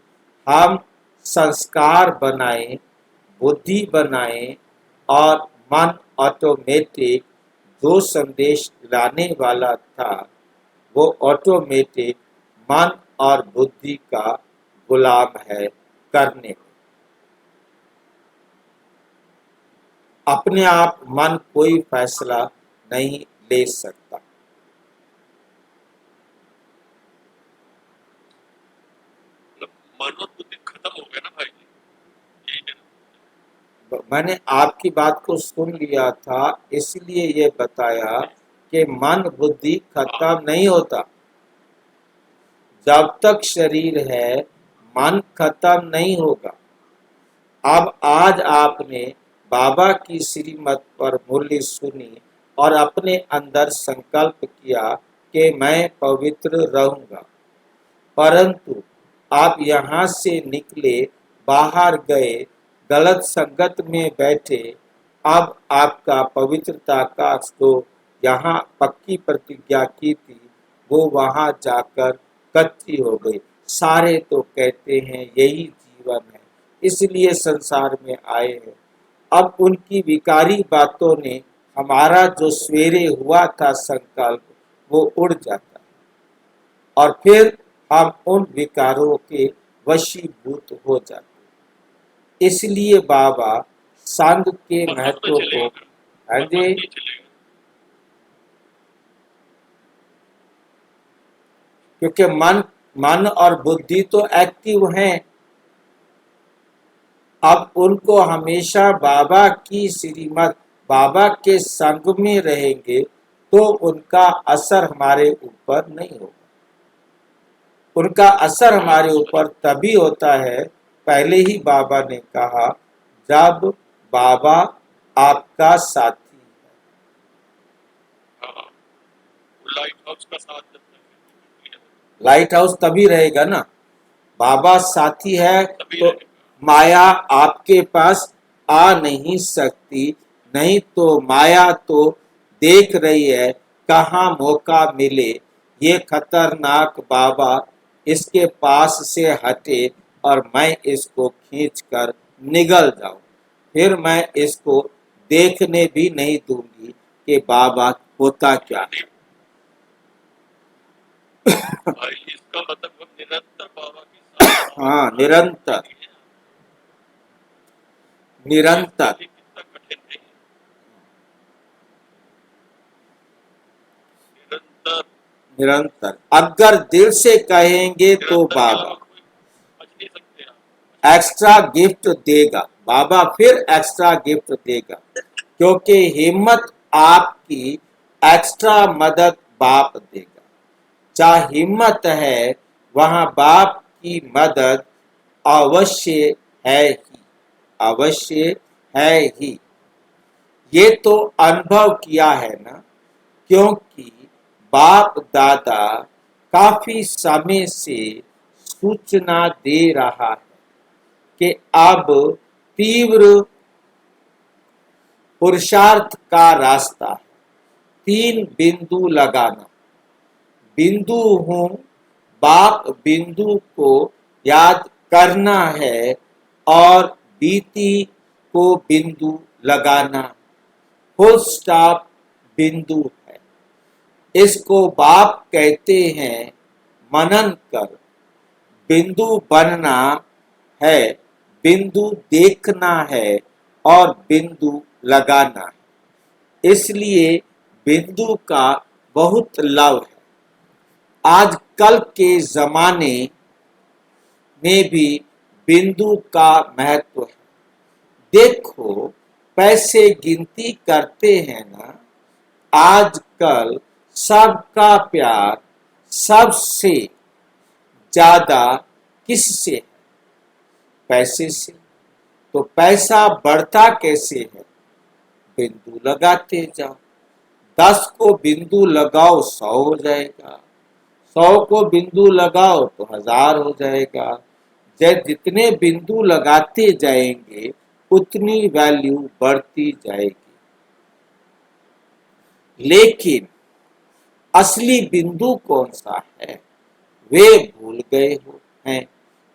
हम संस्कार बनाएं, बुद्धि बनाएं, और मन ऑटोमेटिक जो संदेश लाने वाला था वो ऑटोमेटिक मन और बुद्धि का गुलाम है करने में। अपने आप मन कोई फैसला नहीं ले सकता। मतलब मन और बुद्धि खत्म हो गया ना भाई जी, यही है। मैंने आपकी बात को सुन लिया था, इसलिए ये बताया कि मन बुद्धि खत्म नहीं होता। जब तक शरीर है मन खत्म नहीं होगा। अब आज आपने बाबा की श्रीमत पर मूल्य सुनी और अपने अंदर संकल्प किया कि मैं पवित्र रहूंगा, परंतु आप यहाँ से निकले, बाहर गए, गलत संगत में बैठे। अब आपका पवित्रता का जो यहाँ पक्की प्रतिज्ञा की थी वो वहाँ जाकर कच्ची हो गई। सारे तो कहते हैं यही जीवन है, इसलिए संसार में आए हैं। अब उनकी विकारी बातों ने हमारा जो सवेरे हुआ था संकल्प वो उड़ जाता है, और फिर हम उन विकारों के वशीभूत हो जाते हैं। इसलिए बाबा संग के मन तो महत्व को, चलेगा, हाँ मन जी, नहीं चलेगा। क्योंकि मन और बुद्धि तो एक्टिव हैं। अब उनको हमेशा बाबा की श्रीमत, बाबा के संग में रहेंगे तो उनका असर हमारे ऊपर नहीं होगा। उनका असर हमारे ऊपर तभी होता है, पहले ही बाबा ने कहा, जब बाबा आपका साथी है। हाँ, वो लाइट हाउस का साथ जब तक है, लाइट हाउस तभी रहेगा ना, बाबा साथी है तभी तो रहेगा। माया आपके पास आ नहीं सकती। नहीं तो माया तो देख रही है कहाँ मौका मिले, ये खतरनाक बाबा इसके पास से हटे और मैं इसको खींचकर निगल जाऊं। फिर मैं इसको देखने भी नहीं दूंगी कि बाबा होता क्या है। भाई इसका मतलब हम निरंतर बाबा के साथ हाँ, निरंतर निरंतर कितना कठिन नहीं है। निरंतर निरंतर अगर दिल से कहेंगे तो निरंतर के बाबा अलावा कोई बच नहीं सकते आप। एक्स्ट्रा गिफ्ट देगा। बाबा फिर एक्स्ट्रा गिफ्ट देगा। क्योंकि हिम्मत आपकी एक्स्ट्रा मदद बाप देगा। जहाँ हिम्मत है वहाँ बाप की मदद अवश्य है ही, अवश्य है ही। ये तो अनुभव किया है ना, क्योंकि बाप दादा काफी समय से सूचना दे रहा है कि अब तीव्र पुरुषार्थ का रास्ता है। 3 बिंदु लगाना। बिंदु हूँ, बाप बिंदु को याद करना है और बीती को बिंदु लगाना। फुल स्टॉप बिंदु है। इसको बाप कहते हैं मनन कर। बिंदु बनना है, बिंदु देखना है और बिंदु लगाना है। इसलिए बिंदु का बहुत लव है। आजकल के जमाने में भी बिंदु का महत्व है। देखो, पैसे गिनती करते हैं ना, आजकल सबका प्यार सबसे ज्यादा किससे है? पैसे से। तो पैसा बढ़ता कैसे है? बिंदु लगाते जाओ। 10 को बिंदु लगाओ 100 हो जाएगा, 100 को बिंदु लगाओ तो 1000 हो जाएगा। जब जितने बिंदु लगाते जाएंगे उतनी वैल्यू बढ़ती जाएगी। लेकिन असली बिंदु कौन सा है वे भूल गए हो हैं।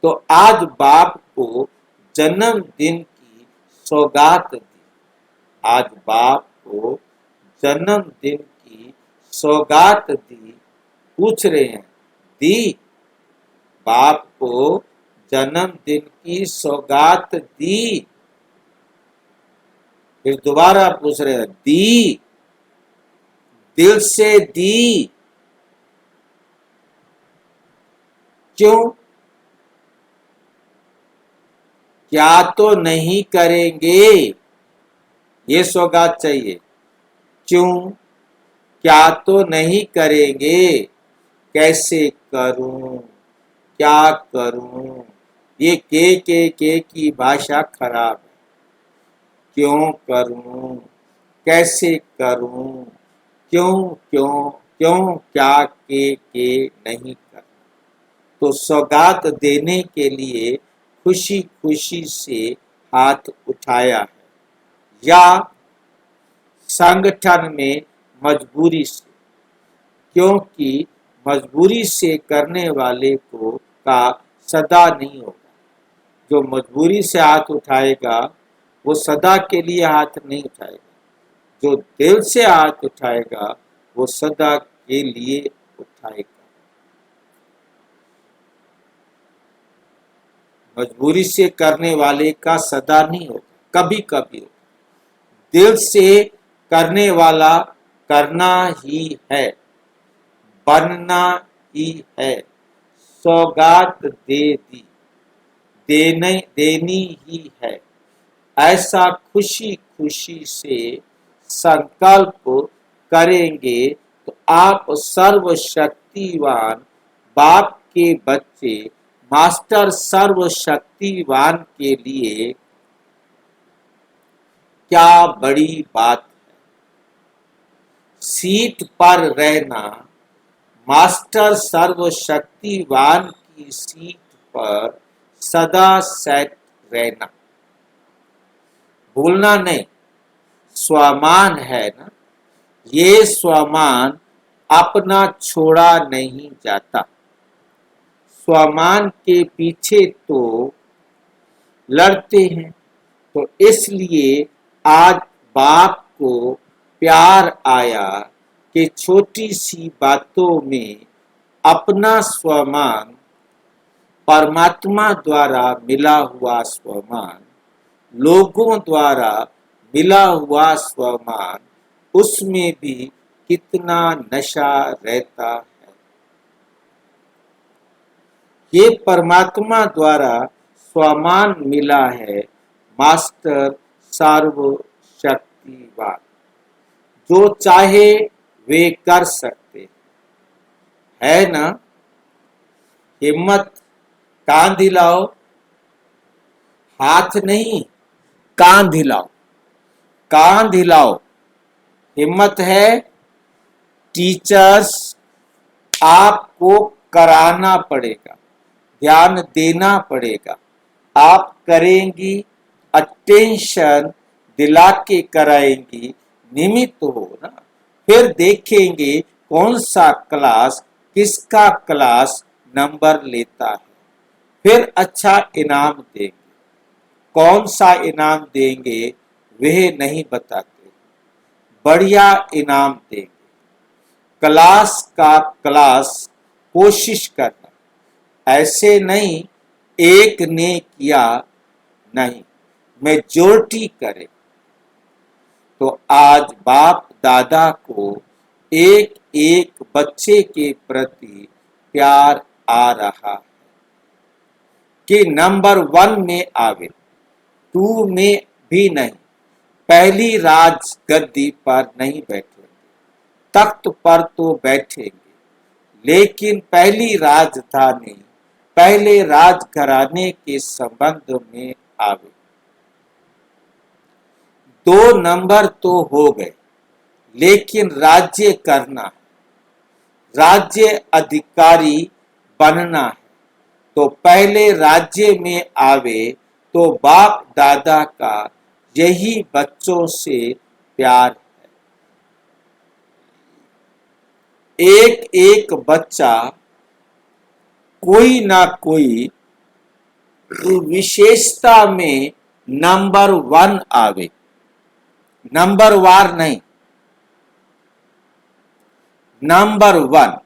तो आज बाप को जन्मदिन की सौगात दी। आज बाप को जन्मदिन की सौगात दी। पूछ रहे हैं, दी? बाप को जन्मदिन की सौगात दी? फिर दोबारा पूछ रहे हैं, दी? दिल से दी? क्यों? क्या तो नहीं करेंगे? ये सौगात चाहिए। क्यों? क्या तो नहीं करेंगे? कैसे करूं? क्या करूं? ये के की भाषा खराब है। क्यों करूं? कैसे करूं? क्यों क्यों क्यों क्या के नहीं कर। तो सौगात देने के लिए खुशी खुशी से हाथ उठाया है या संगठन में मजबूरी से? क्योंकि मजबूरी से करने वाले को का सदा नहीं होगा। जो मजबूरी से हाथ उठाएगा वो सदा के लिए हाथ नहीं उठाएगा। जो दिल से हाथ उठाएगा वो सदा के लिए उठाएगा। मजबूरी से करने वाले का सदा नहीं होगा, कभी कभी होगा। दिल से करने वाला करना ही है, बनना ही है। सौगात दे दी, देनी ही है। ऐसा खुशी खुशी से संकल्प करेंगे तो आप सर्वशक्तिवान बाप के बच्चे मास्टर सर्वशक्तिवान के लिए क्या बड़ी बात है। सीट पर रहना, मास्टर सर्वशक्तिवान की सीट पर सदा सेट रहना, भूलना नहीं। स्वमान है ना, ये स्वमान अपना छोड़ा नहीं जाता। स्वमान के पीछे तो लड़ते हैं। तो इसलिए आज बाप को प्यार आया कि छोटी सी बातों में अपना स्वमान, परमात्मा द्वारा मिला हुआ स्वमान, लोगों द्वारा मिला हुआ स्वमान, उसमें भी कितना नशा रहता है। ये परमात्मा द्वारा स्वमान मिला है, मास्टर सर्वशक्तिवान। व्यक्तिवाद, जो चाहे वे कर सकते है ना। हिम्मत कान दिलाओ, हाथ नहीं, कान दिलाओ, कान दिलाओ। हिम्मत है, टीचर्स आपको कराना पड़ेगा, ध्यान देना पड़ेगा। आप करेंगी, अटेंशन दिला के कराएंगी, निमित्त हो ना। फिर देखेंगे कौन सा क्लास, किसका क्लास नंबर लेता है, फिर अच्छा इनाम देंगे। कौन सा इनाम देंगे वह नहीं बताते, बढ़िया इनाम देंगे। क्लास का क्लास कोशिश करना, ऐसे नहीं एक ने किया, नहीं मेजॉरिटी करे। तो आज बाप दादा को एक एक बच्चे के प्रति प्यार आ रहा है कि नंबर 1 में आवे, 2 में भी नहीं। पहली राज गद्दी पर नहीं बैठेंगे, तख्त पर तो बैठेंगे, लेकिन पहली राजधानी पहले राजघराने के संबंध में आवे। 2 नंबर तो हो गए, लेकिन राज्य करना है, राज्य अधिकारी बनना है। तो पहले राज्य में आवे, तो बाप दादा का यही बच्चों से प्यार है। एक एक बच्चा कोई ना कोई विशेषता में नंबर 1 आवे, नंबर वार नहीं, नंबर 1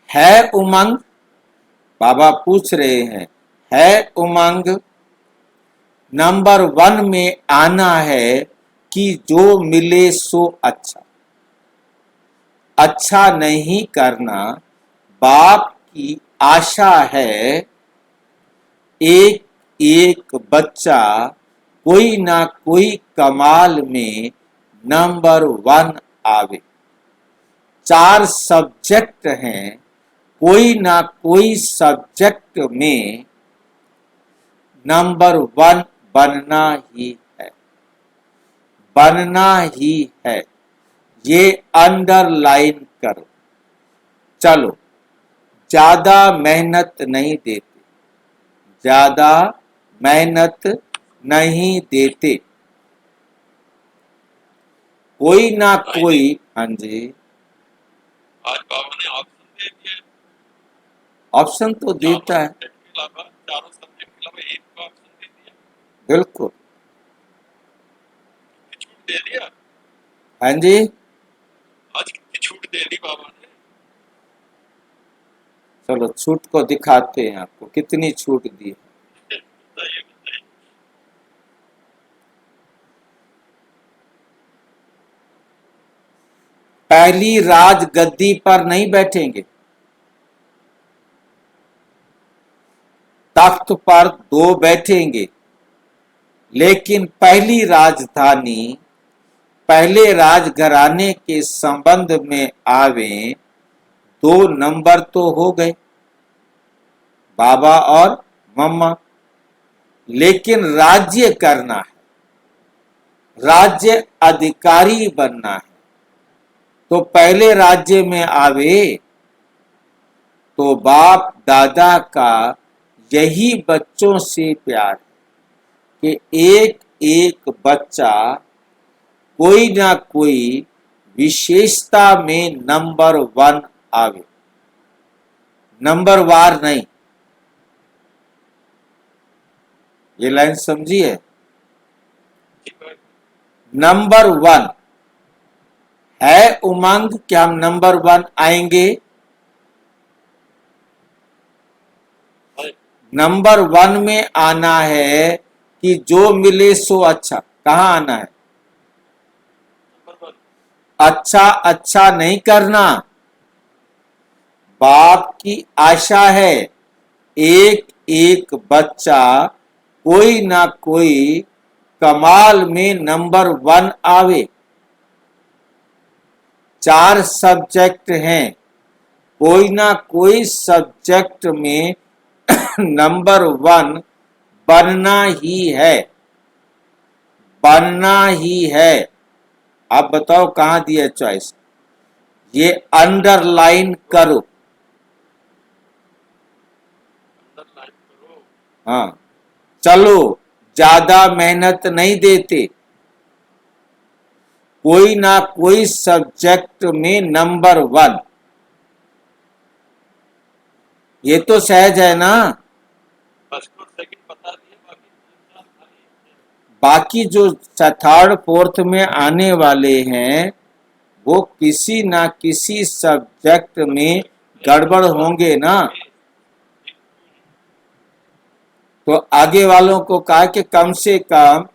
है उमंग। बाबा पूछ रहे हैं, है उमंग, नंबर 1 में आना है कि जो मिले सो अच्छा, अच्छा नहीं करना। बाप की आशा है एक एक बच्चा कोई ना कोई कमाल में नंबर 1 आवे। 4 सब्जेक्ट हैं, कोई ना कोई सब्जेक्ट में नंबर 1 बनना ही है, बनना ही है। ये अंडरलाइन करो। चलो, ज्यादा मेहनत नहीं देते, ज्यादा मेहनत नहीं देते। कोई ना कोई, हाँ जी, आज बाबा ने ऑप्शन दे दिया, ऑप्शन तो देता है, के अलावा चारों सब्जेक्ट के अलावा एक का ऑप्शन दे दिया, बिल्कुल। छूट दे दिया। हाँ जी, आज कितनी छूट दे दी बाबा ने। चलो छूट को दिखाते हैं आपको कितनी छूट दी है। बताइए बताइए। पहली राज गद्दी पर नहीं बैठेंगे, तख्त पर 2 बैठेंगे, लेकिन पहली राजधानी पहले राजघराने के संबंध में आवे। 2 नंबर तो हो गए, बाबा और मम्मा, लेकिन राज्य करना है, राज्य अधिकारी बनना है। तो पहले राज्य में आवे, तो बाप दादा का यही बच्चों से प्यार है कि एक एक बच्चा कोई ना कोई विशेषता में नंबर 1 आवे, नंबर वार नहीं। ये लाइन समझिए, नंबर 1 है उमंग कि हम नंबर 1 आएंगे। नंबर 1 में आना है कि जो मिले सो अच्छा। कहाँ आना है? अच्छा अच्छा नहीं करना। बाप की आशा है एक एक बच्चा कोई ना कोई कमाल में नंबर 1 आवे। 4 सब्जेक्ट हैं, कोई ना कोई सब्जेक्ट में नंबर 1 बनना ही है, बनना ही है। अब बताओ कहां दिया चॉइस, ये अंडरलाइन करो। अंडरलाइन करो। हाँ, चलो ज्यादा मेहनत नहीं देते, कोई ना कोई सब्जेक्ट में नंबर 1, ये तो सहज है ना। फर्स्ट और सेकंड बता दिए, बाकी 3 साल खाली। बाकी जो थर्ड फोर्थ में आने वाले हैं वो किसी ना किसी सब्जेक्ट में गड़बड़ होंगे ना। तो आगे वालों को कहा कि कम से कम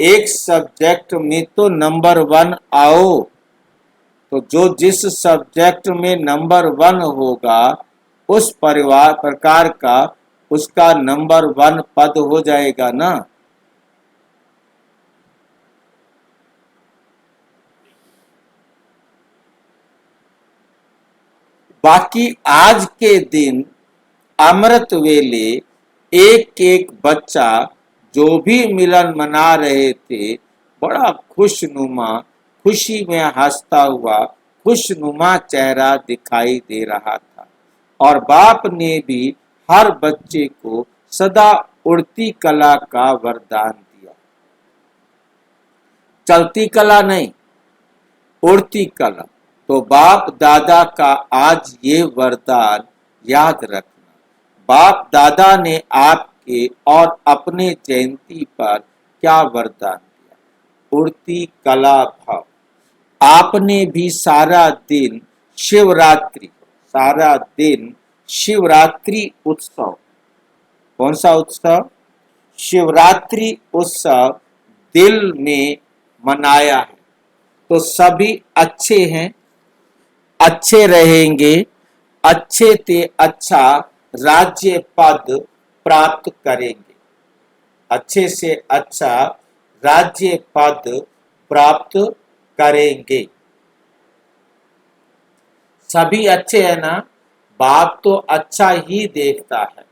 एक सब्जेक्ट में तो नंबर 1 आओ। तो जो जिस सब्जेक्ट में नंबर 1 होगा उस प्रकार का उसका नंबर 1 पद हो जाएगा ना। बाकी आज के दिन अमृत वेले एक एक बच्चा जो भी मिलन मना रहे थे बड़ा खुशनुमा, खुशी में हंसता हुआ खुशनुमा चेहरा दिखाई दे रहा था। और बाप ने भी हर बच्चे को सदा उड़ती कला का वरदान दिया। चलती कला नहीं, उड़ती कला। तो बाप दादा का आज ये वरदान याद रखना। बाप दादा ने आपके और अपने जयंती पर क्या वरदान दिया? उड़ती कला भाव। आपने भी सारा दिन शिवरात्रि उत्सव, कौन सा उत्सव? शिवरात्रि उत्सव दिल में मनाया है। तो सभी अच्छे हैं, अच्छे रहेंगे, अच्छे से अच्छा राज्य पद प्राप्त करेंगे, अच्छे से अच्छा राज्य पद प्राप्त करेंगे। सभी अच्छे है ना। बाप तो अच्छा ही देखता है।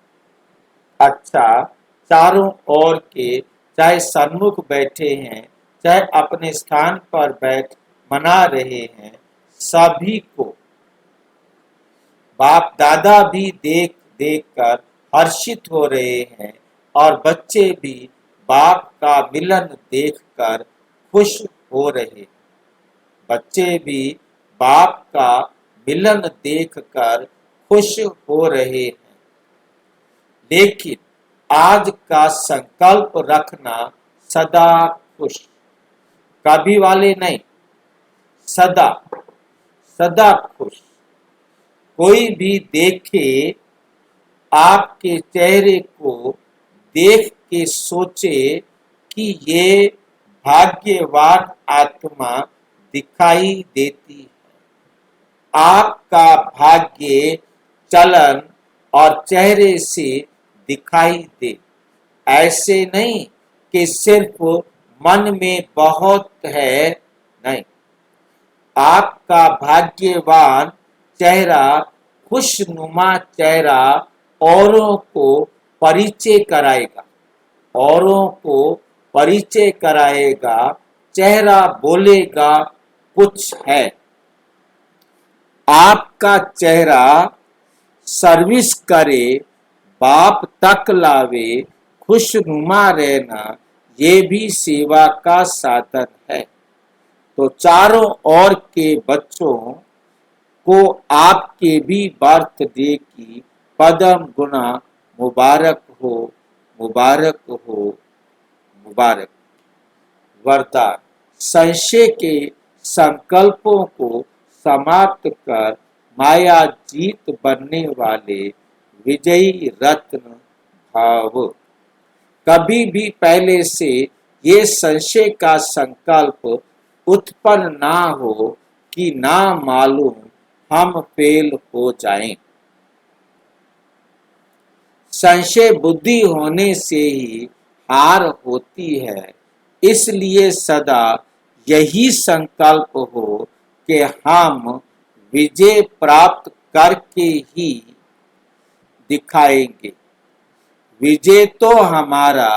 अच्छा चारों ओर के, चाहे सन्मुख बैठे हैं चाहे अपने स्थान पर बैठ मना रहे हैं, सभी को बाप दादा भी देख देख कर हर्षित हो रहे हैं और बच्चे भी बाप का मिलन देखकर खुश हो रहे हैं। बच्चे भी बाप का मिलन देखकर खुश हो रहे हैं। लेकिन आज का संकल्प रखना सदा खुश, कभी वाले नहीं, सदा सदा खुश। कोई भी देखे आपके चेहरे को देख के सोचे कि ये भाग्यवान आत्मा दिखाई देती है। आपका भाग्य चलन और चेहरे से दिखाई दे। ऐसे नहीं कि सिर्फ मन में बहुत है, नहीं। आपका भाग्यवान चेहरा, खुशनुमा चेहरा औरों को परिचय कराएगा, औरों को परिचय कराएगा। चेहरा बोलेगा कुछ है। आपका चेहरा सर्विस करे, बाप तक लावे, खुशनुमा रहना, ये भी सेवा का साधन है। तो चारों ओर के बच्चों को आपके भी बर्थडे की पदम गुना मुबारक हो, मुबारक हो, मुबारक। वरदान, संशय के संकल्पों को समाप्त कर माया जीत बनने वाले विजयी रत्न भाव। कभी भी पहले से ये संशय का संकल्प उत्पन्न ना हो कि ना मालूम हम फेल हो जाएं। संशय बुद्धि होने से ही हार होती है। इसलिए सदा यही संकल्प हो कि हम विजय प्राप्त करके ही दिखाएंगे। विजय तो हमारा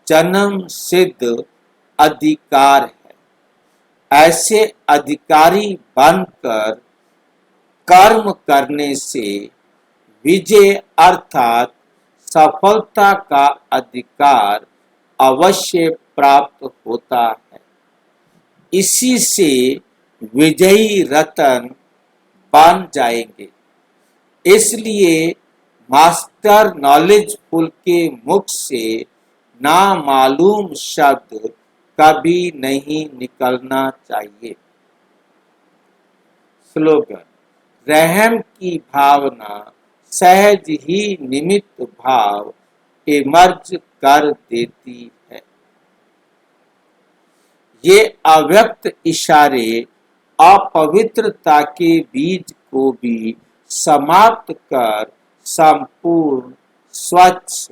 जन्म सिद्ध अधिकार है। ऐसे अधिकारी बनकर कर्म करने से विजय अर्थात सफलता का अधिकार अवश्य प्राप्त होता है। इसी से विजयी रतन बन जाएंगे। इसलिए मास्टर नॉलेजफुल के मुख से नामालूम शब्द कभी नहीं निकलना चाहिए। स्लोगन: रहम की भावना सहज ही निमित्त भाव इमर्ज कर देती है। ये अव्यक्त इशारे अपवित्रता के बीज को भी समाप्त कर संपूर्ण स्वच्छ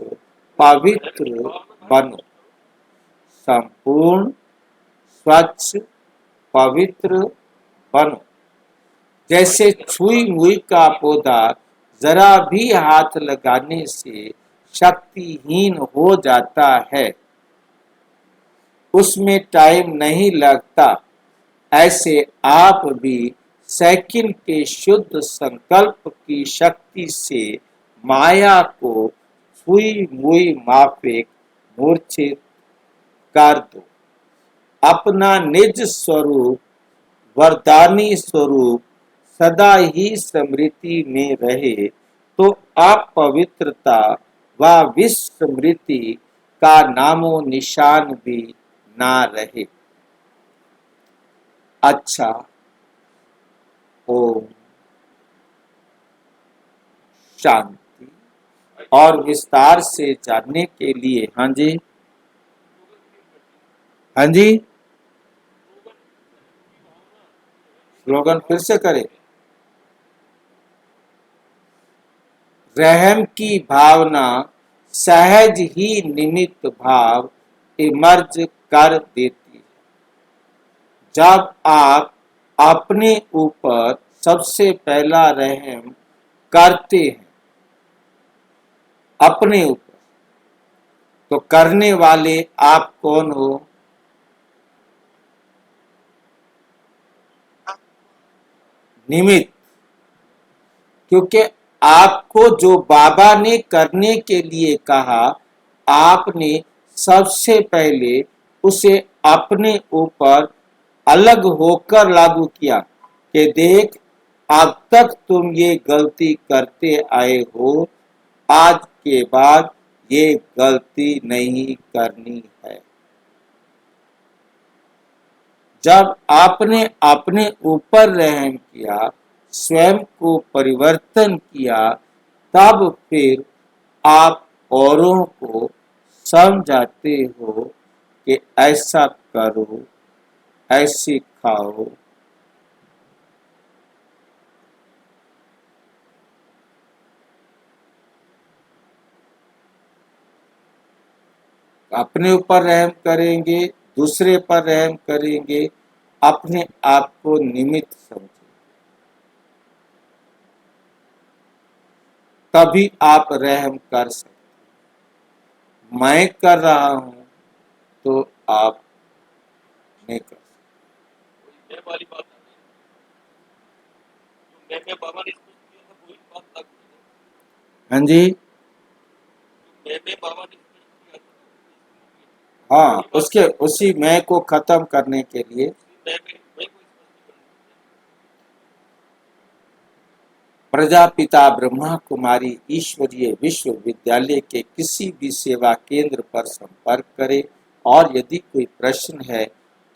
पवित्र बनो। संपूर्ण स्वच्छ पवित्र बनो। जैसे छुई मुई का पौधा जरा भी हाथ लगाने से शक्तिहीन हो जाता है, उसमें टाइम नहीं लगता, ऐसे आप भी सेकंड के शुद्ध संकल्प की शक्ति से माया को छुई मुई माफिक मूर्छित कर दो। अपना निज स्वरूप वरदानी स्वरूप सदा ही स्मृति में रहे तो अपवित्रता व विस्मृति का नामो निशान भी ना रहे। अच्छा, ओम शांति। और विस्तार से जानने के लिए हाँ जी, हाँ जी, स्लोगन फिर से करें। रहम की भावना सहज ही निमित्त भाव इमर्ज कर देती है। जब आप अपने ऊपर सबसे पहला रहम करते हैं, अपने ऊपर, तो करने वाले आप कौन हो? निमित्त। क्योंकि आपको जो बाबा ने करने के लिए कहा, आपने सबसे पहले उसे अपने ऊपर अलग होकर लागू किया कि देख, अब तक तुम ये गलती करते आए हो, आज के बाद ये गलती नहीं करनी है। जब आपने अपने ऊपर रहम किया, स्वयं को परिवर्तन किया, तब फिर आप औरों को समझाते हो कि ऐसा करो, ऐसे खाओ। अपने ऊपर रहम करेंगे, दूसरे पर रहम करेंगे, अपने आप को निमित्त समझें, तभी आप रहम कर सकते। मैं कर रहा हूं तो आप नहीं कर सकते। मैं वाली बात आ गई। जो मैं बाबा ने स्पष्ट किया था वही बात लागू है। हाँ जी, मैं बाबा ने स्पष्ट किया था, हाँ, उसके उसी मैं को खत्म करने के लिए मैं को स्पष्ट करना। प्रजापिता ब्रह्मा कुमारी ईश्वरीय विश्वविद्यालय के किसी भी सेवा केंद्र पर संपर्क करें और यदि कोई प्रश्न है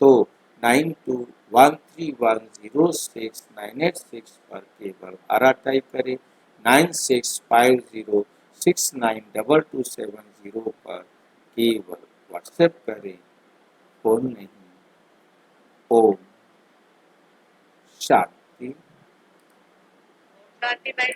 तो 9213106986 पर केवल 12 टाइप करें। 9650692270 पर केवल व्हाट्सएप करें, फोन नहीं। ओम शांति। शांति भाई।